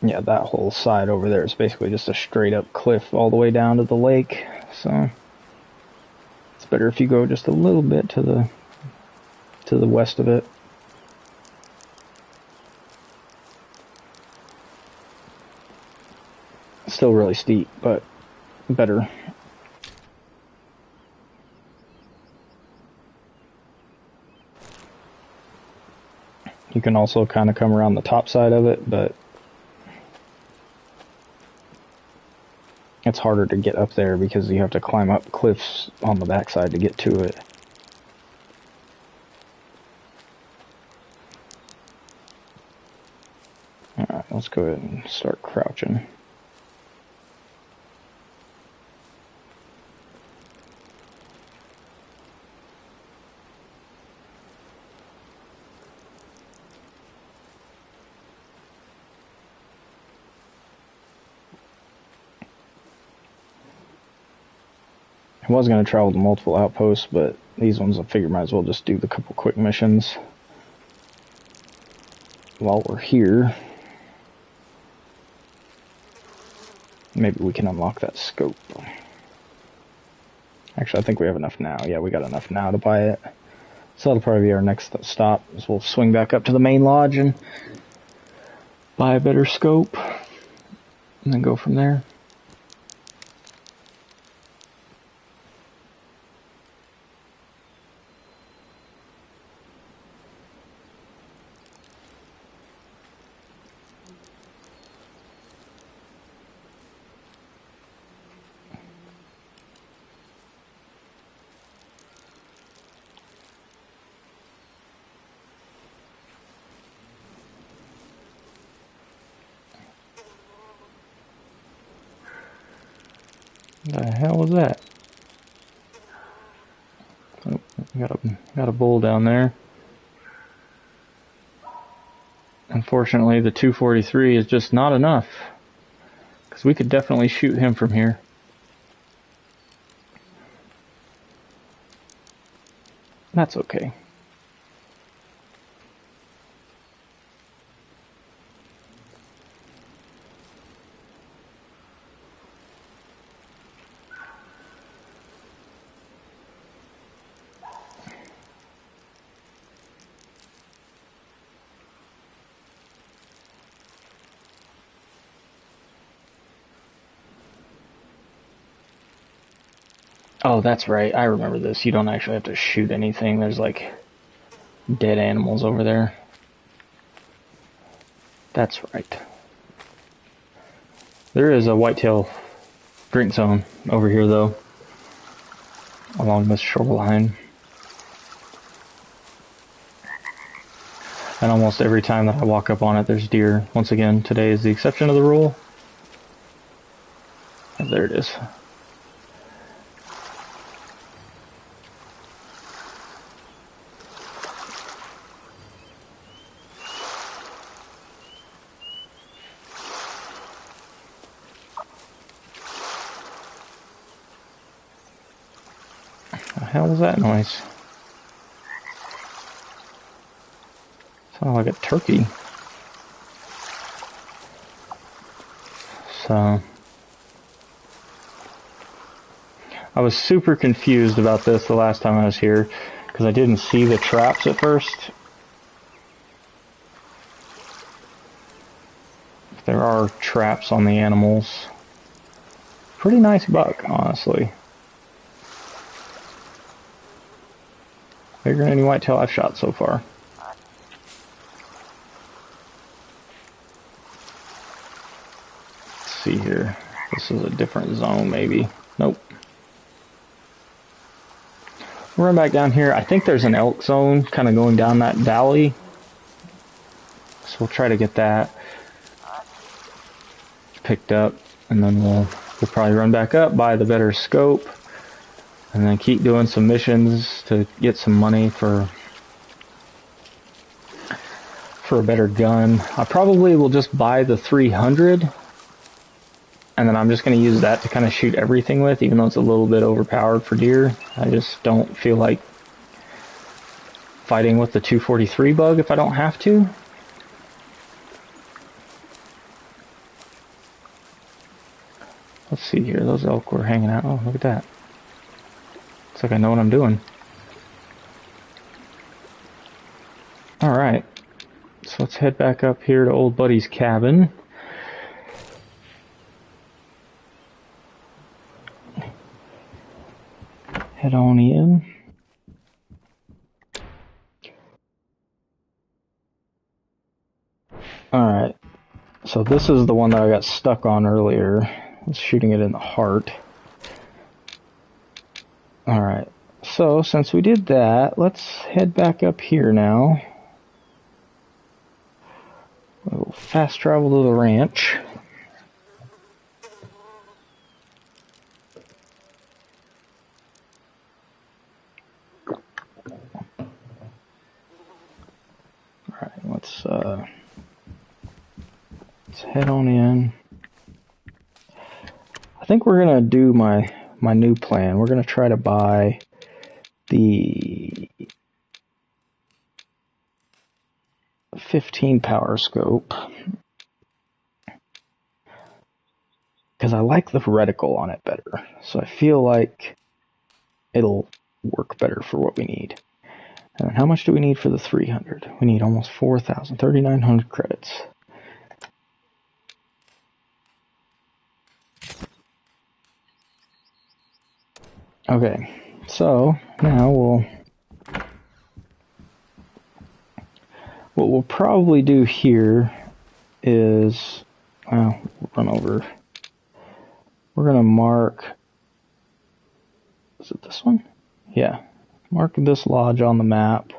yeah, that whole side over there is basically just a straight up cliff all the way down to the lake. So it's better if you go just a little bit to the west of it. Still really steep, but better. You can also kind of come around the top side of it, but it's harder to get up there because you have to climb up cliffs on the backside to get to it. Alright, let's go ahead and start crouching. I was going to travel to multiple outposts, but these ones I figure might as well just do the couple quick missions while we're here. Maybe we can unlock that scope. Actually, I think we have enough now. Yeah, we got enough now to buy it. So that'll probably be our next stop. Is we'll swing back up to the main lodge and buy a better scope, and then go from there. The hell was that? Oh, got a bull down there. Unfortunately, the 243 is just not enough, because we could definitely shoot him from here. That's okay. Oh, that's right. I remember this. You don't actually have to shoot anything. There's like dead animals over there. That's right. There is a whitetail drink zone over here, though, along this shoreline. And almost every time that I walk up on it, there's deer. Once again, today is the exception to the rule. And there it is. What the hell was that noise? Sounded like a turkey. So I was super confused about this the last time I was here, because I didn't see the traps at first. There are traps on the animals. Pretty nice buck, honestly. Bigger than any whitetail I've shot so far. Let's see here. This is a different zone, maybe. Nope. We'll run back down here. I think there's an elk zone kind of going down that valley. So we'll try to get that picked up. And then we'll probably run back up, buy the better scope. And then keep doing some missions to get some money for a better gun. I probably will just buy the 300. And then I'm just going to use that to kind of shoot everything with, even though it's a little bit overpowered for deer. I just don't feel like fighting with the 243 bug if I don't have to. Let's see here, those elk were hanging out. Oh, look at that. Looks like I know what I'm doing. Alright, so let's head back up here to old buddy's cabin. Head on in. Alright, so this is the one that I got stuck on earlier. I was shooting it in the heart. Alright, so since we did that, let's head back up here now. We'll fast travel to the ranch. Let's head on in. I think we're gonna do my new plan. We're gonna try to buy the 15 power scope because I like the reticle on it better. So I feel like it'll work better for what we need. And how much do we need for the 300? We need almost 4,000, 3,900 credits. Okay, so now what we'll probably do here is, well, we'll run over. We're gonna mark, is it this one? Yeah. Mark this lodge on the map.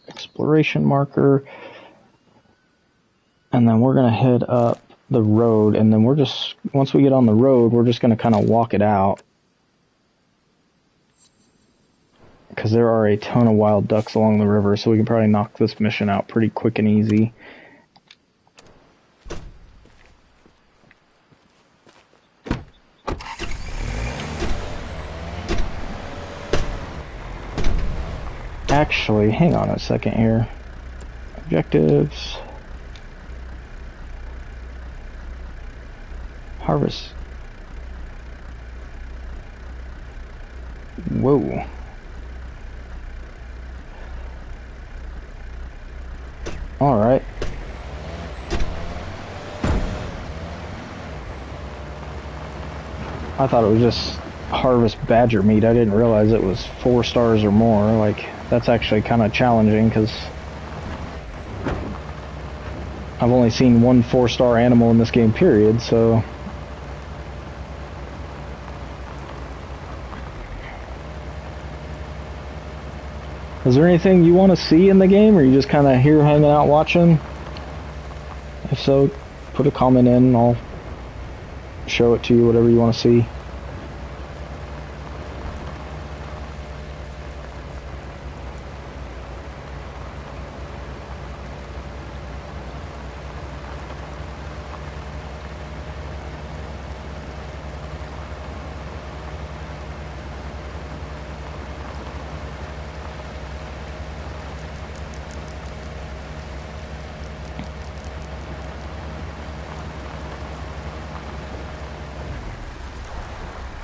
Exploration marker. And then we're going to head up the road. And then once we get on the road, we're just going to kind of walk it out. Because there are a ton of wild ducks along the river, so we can probably knock this mission out pretty quick and easy. Actually, hang on a second here. Objectives. Harvest. Whoa. Alright. I thought it was just harvest badger meat. I didn't realize it was 4 stars or more. Like, that's actually kind of challenging because I've only seen one 4-star animal in this game, period, so... Is there anything you want to see in the game, or are you just kind of here hanging out watching? If so, put a comment in and I'll show it to you, whatever you want to see.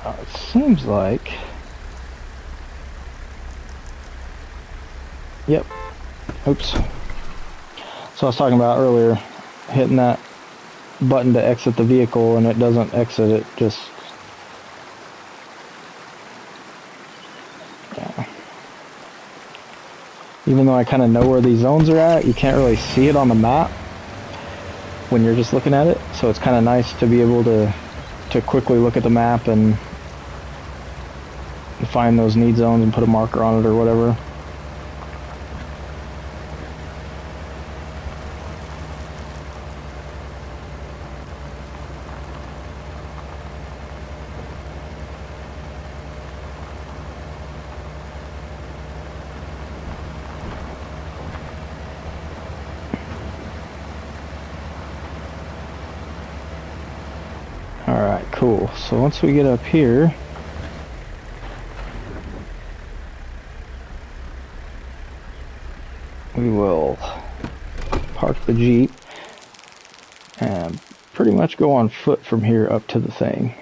It seems like... Yep. Oops. So I was talking about earlier, hitting that button to exit the vehicle and it doesn't exit, it just Even though I kind of know where these zones are at, you can't really see it on the map when you're just looking at it. So it's kind of nice to be able to quickly look at the map and find those need zones and put a marker on it or whatever. Alright, cool. So once we get up here, we will park the Jeep and pretty much go on foot from here up to the thing.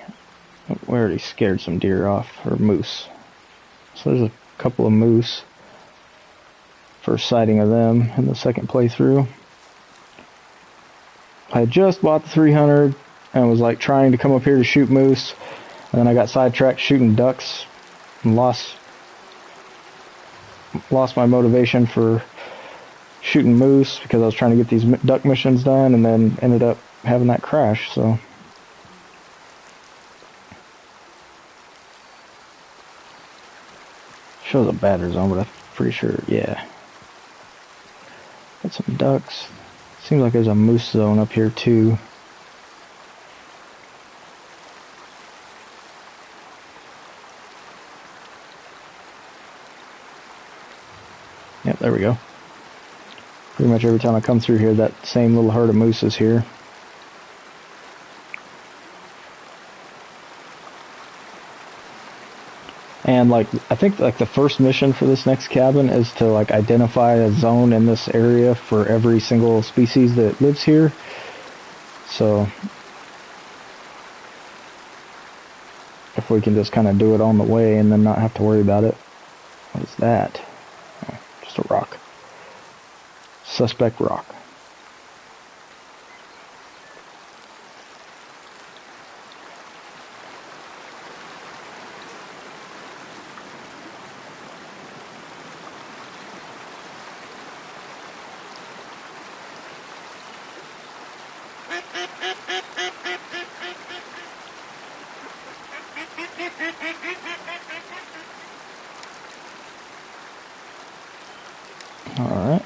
We already scared some deer off, or moose. So there's a couple of moose. First sighting of them in the second playthrough. I had just bought the 300 and was like trying to come up here to shoot moose, and then I got sidetracked shooting ducks and lost my motivation for shooting moose because I was trying to get these duck missions done, and then ended up having that crash. So shows a batter zone, but I'm pretty sure, yeah. Got some ducks. Seems like there's a moose zone up here too. Yep, there we go. Pretty much every time I come through here, that same little herd of moose is here. And like, I think like the first mission for this next cabin is to like identify a zone in this area for every single species that lives here. So if we can just kind of do it on the way and then not have to worry about it. What is that? Oh, just a rock. Suspect rock. All right.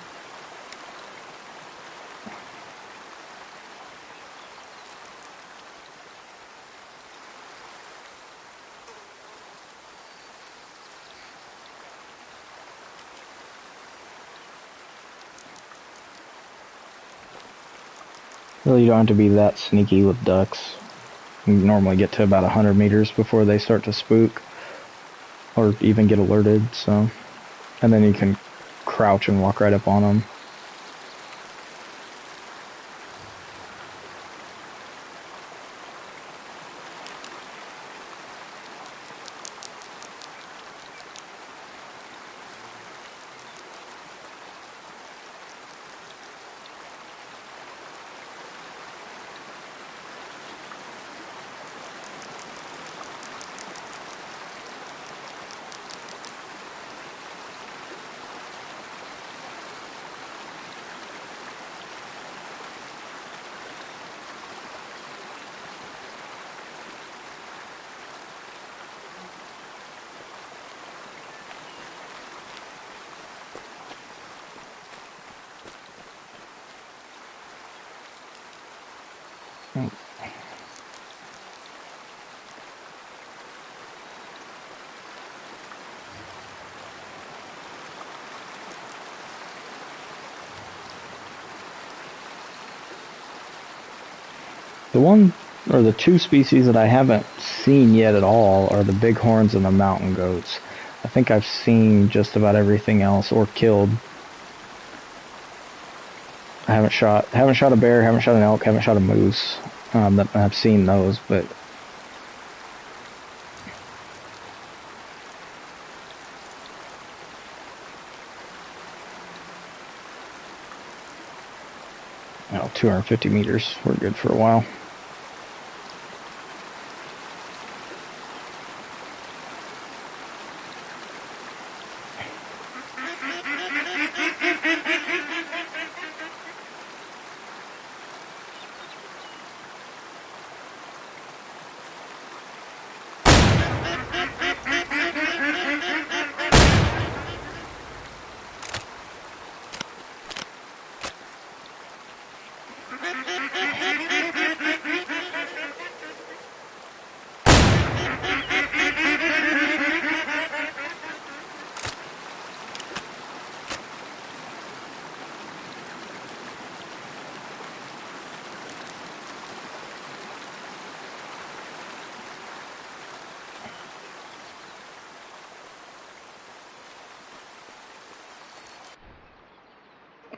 Really, you don't have to be that sneaky with ducks. You normally get to about 100 meters before they start to spook or even get alerted, so. And then you can crouch and walk right up on them. The one, or the two species that I haven't seen yet at all are the bighorns and the mountain goats. I think I've seen just about everything else, or killed. I haven't shot a bear, haven't shot an elk, haven't shot a moose. I've seen those, but oh, 250 meters. We're good for a while.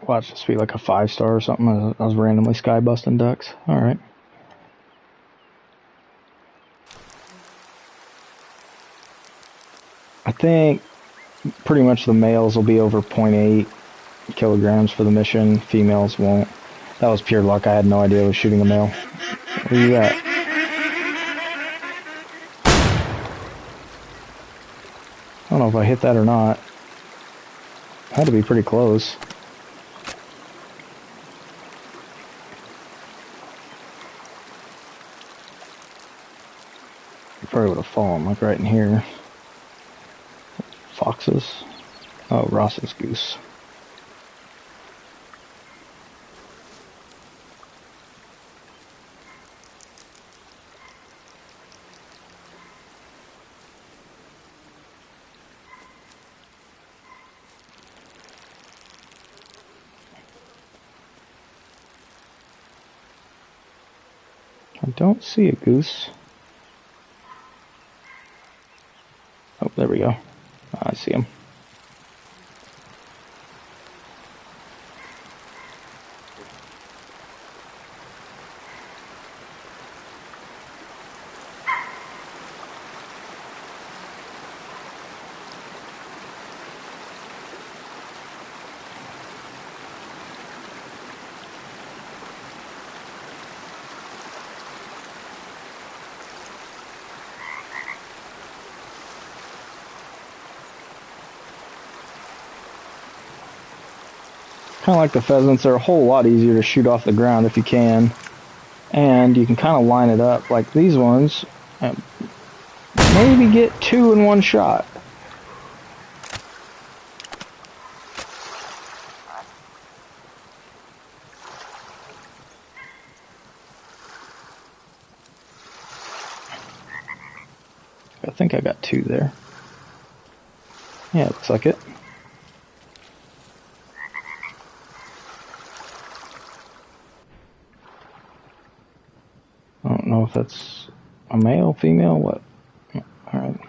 Watch this be like a 5-star or something. I was randomly sky busting ducks. Alright. I think pretty much the males will be over 0.8 kilograms for the mission. Females won't. That was pure luck. I had no idea I was shooting a male. Where you at? I don't know if I hit that or not. Had to be pretty close. Probably would have fallen like right in here. Foxes. Oh, Ross's goose. I don't see a goose. Oh, there we go. I see him. Kind of like the pheasants, they're a whole lot easier to shoot off the ground if you can. And you can kind of line it up like these ones. And maybe get 2 in one shot. I think I got 2 there. Yeah, looks like it. I don't know if that's a male, female, what? Alright.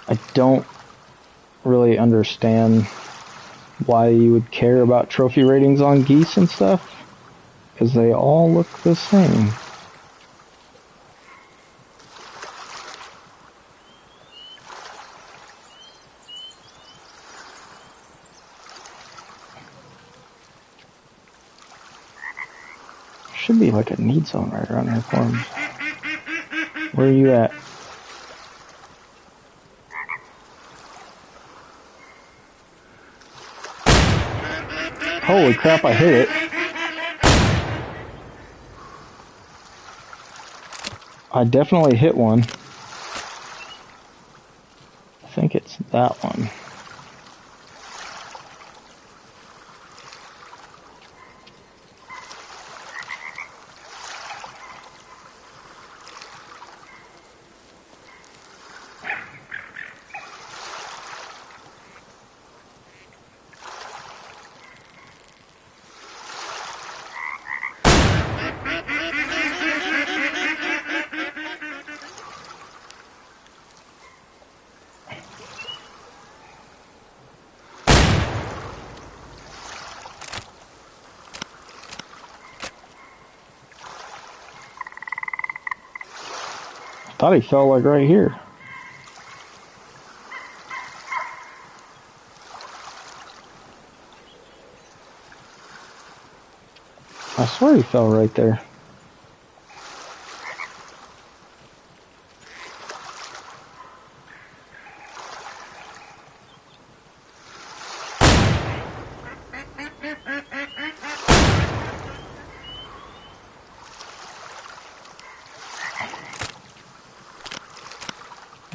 I don't really understand why you would care about trophy ratings on geese and stuff, because they all look the same. Should be like a need zone right around here for me. Where are you at? Holy crap, I hit it. I definitely hit one. I think it's that one. Thought he fell like right here. I swear he fell right there.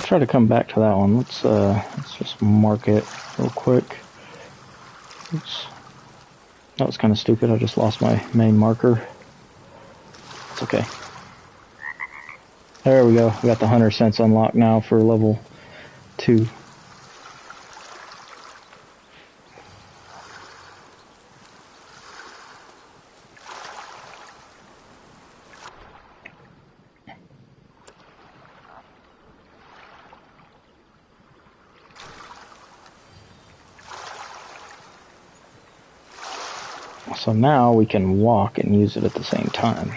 try to come back to that one. Let's just mark it real quick. Oops. That was kind of stupid. I just lost my main marker. It's okay. There we go. We got the hunter sense unlocked now for level 2. So now we can walk and use it at the same time.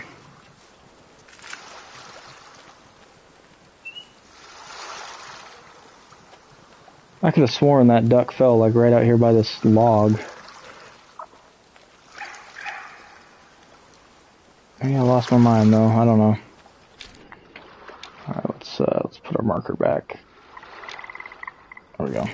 I could have sworn that duck fell like right out here by this log. Yeah, I lost my mind though. I don't know. All right, let's put our marker back. There we go.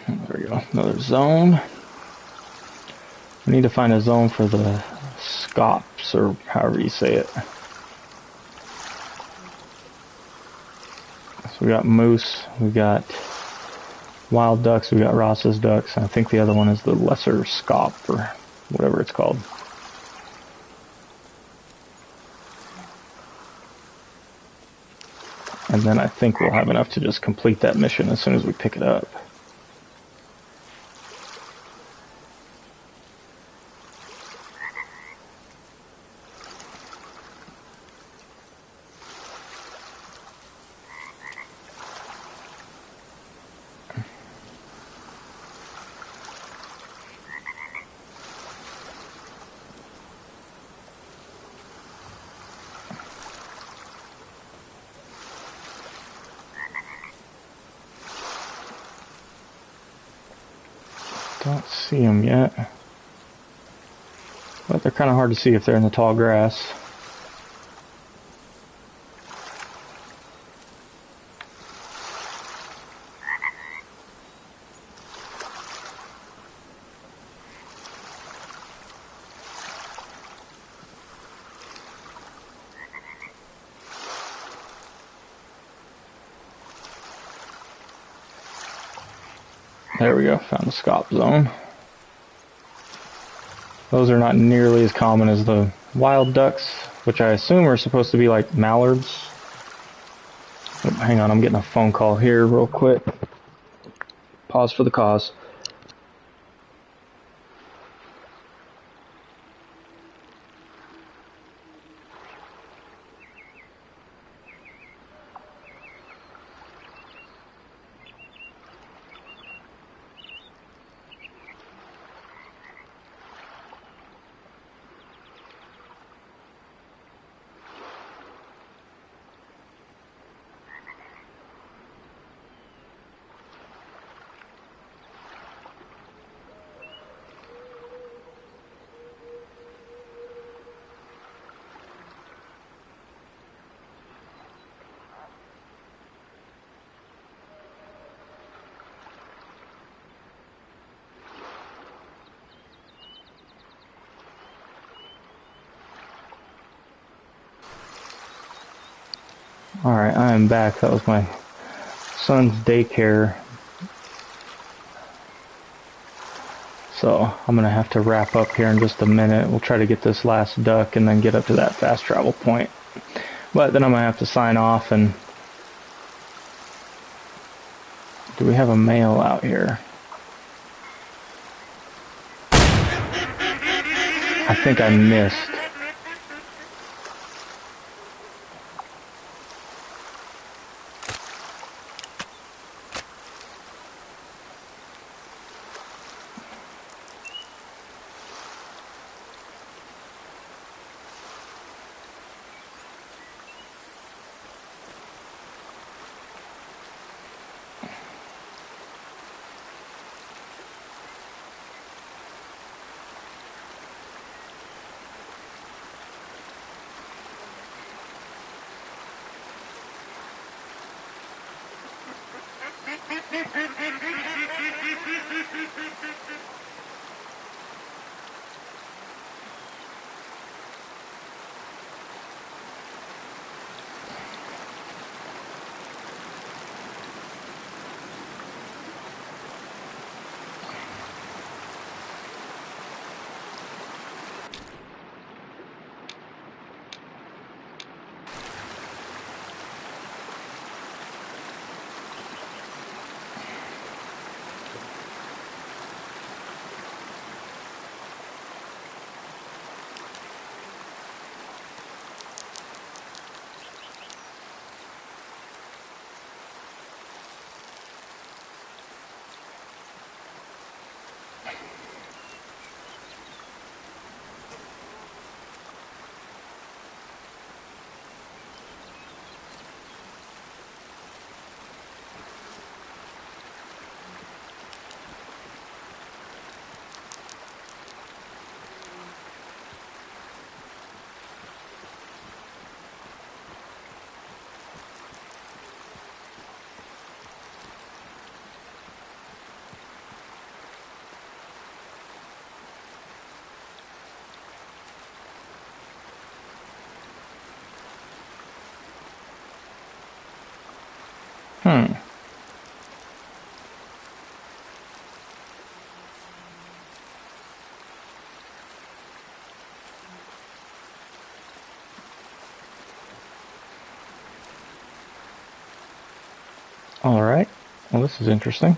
There we go. Another zone. We need to find a zone for the scops, or however you say it. So we got moose, we got wild ducks, we got Ross's ducks, and I think the other one is the lesser scop, or whatever it's called. And then I think we'll have enough to just complete that mission as soon as we pick it up. Don't see them yet. But they're kind of hard to see if they're in the tall grass. There we go, found the scop zone. Those are not nearly as common as the wild ducks, which I assume are supposed to be like mallards. Oh, hang on, I'm getting a phone call here real quick. Pause for the cause. Alright, I am back. That was my son's daycare. So I'm going to have to wrap up here in just a minute. We'll try to get this last duck and then get up to that fast travel point. But then I'm going to have to sign off. And do we have a male out here? I think I missed. Alright, well this is interesting.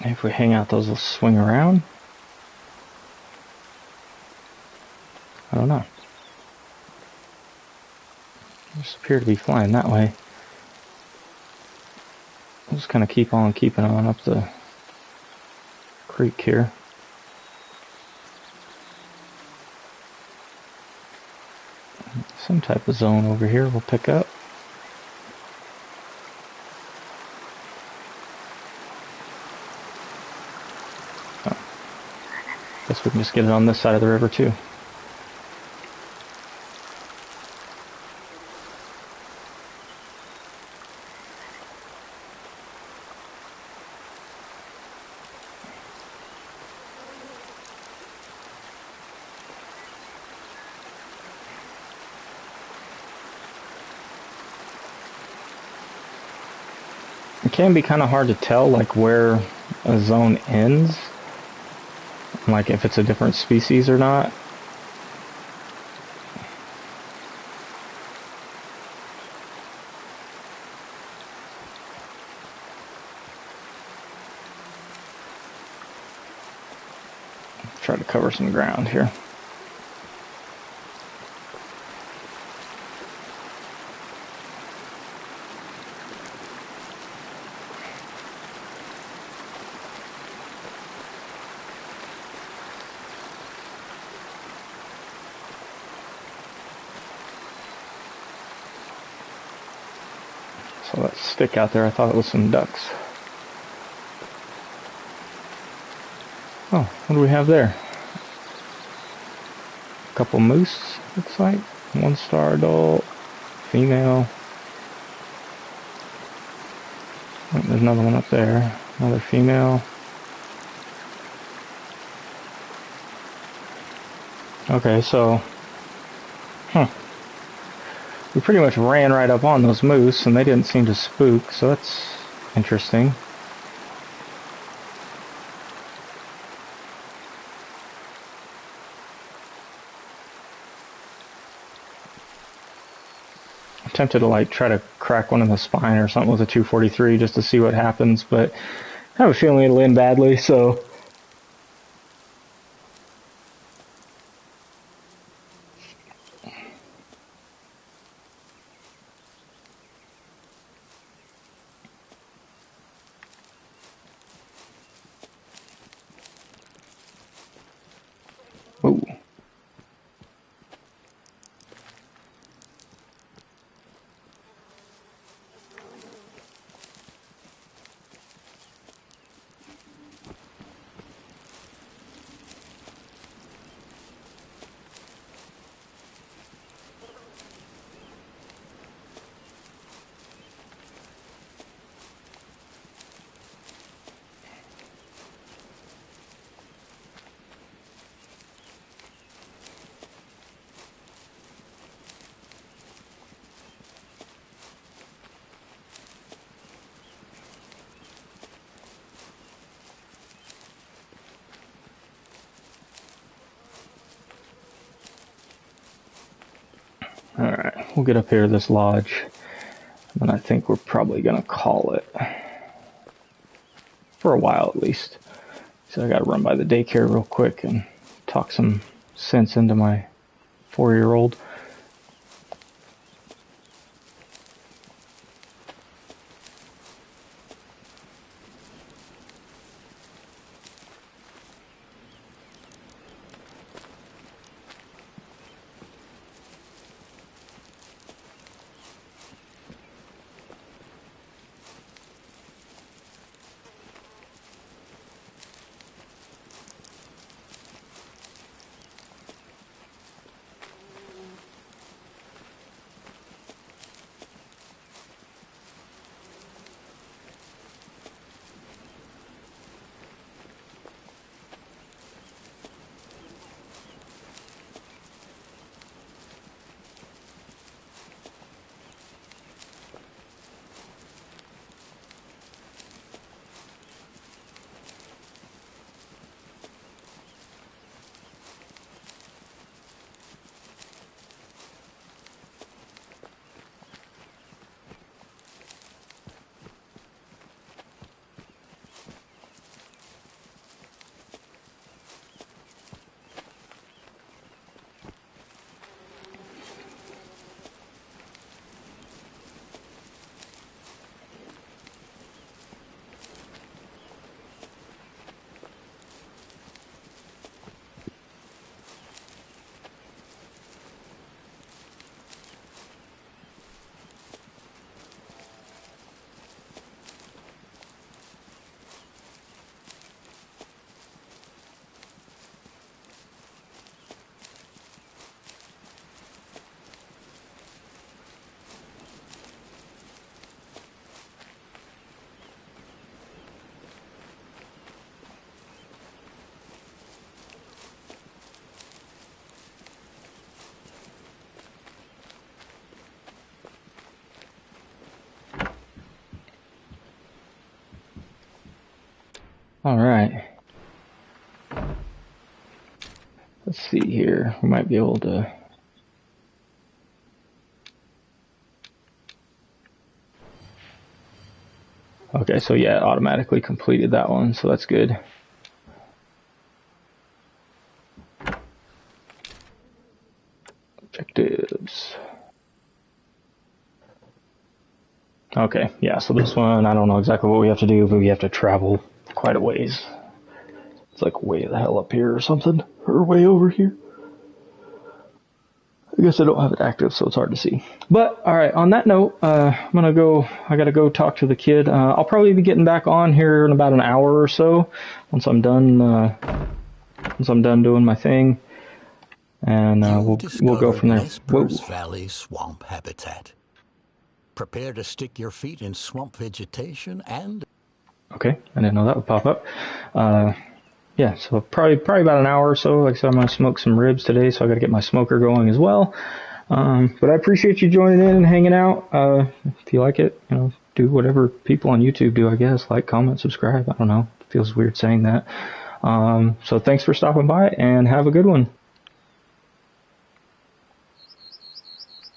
If we hang out, those will swing around. I don't know. They just appear to be flying that way. I'll just kind of keep on keeping on up the creek here. Some type of zone over here we'll pick up. Oh. Guess we can just get it on this side of the river too. It can be kind of hard to tell like where a zone ends, like if it's a different species or not. Try to cover some ground here. So that stick out there, I thought it was some ducks. Oh, what do we have there? A couple moose, looks like. 1-star adult, female. Oh, there's another one up there. Another female. Okay, so... we pretty much ran right up on those moose, and they didn't seem to spook, so that's interesting. I'm tempted to like try to crack one in the spine or something with a 243 just to see what happens, but I have a feeling it'll end badly, so... Ooh. Alright, we'll get up here to this lodge, and I think we're probably gonna call it. For a while, at least. So I gotta run by the daycare real quick and talk some sense into my 4-year-old. Alright. Let's see here. We might be able to... Okay, so yeah, it automatically completed that one, so that's good. Objectives. Okay, yeah, so this one, I don't know exactly what we have to do, but we have to travel quite a ways. It's like way the hell up here or something, or way over here. I guess I don't have it active, so it's hard to see. But, alright, on that note, I gotta go talk to the kid. I'll probably be getting back on here in about an hour or so, once I'm done doing my thing. And we'll go from there. Nez Valley swamp habitat. Prepare to stick your feet in swamp vegetation and... Okay, I didn't know that would pop up. Yeah, so probably about an hour or so. Like I said, I'm going to smoke some ribs today, so I got to get my smoker going as well. But I appreciate you joining in and hanging out. If you like it, do whatever people on YouTube do, I guess. Like, comment, subscribe. I don't know. It feels weird saying that. So thanks for stopping by, and have a good one.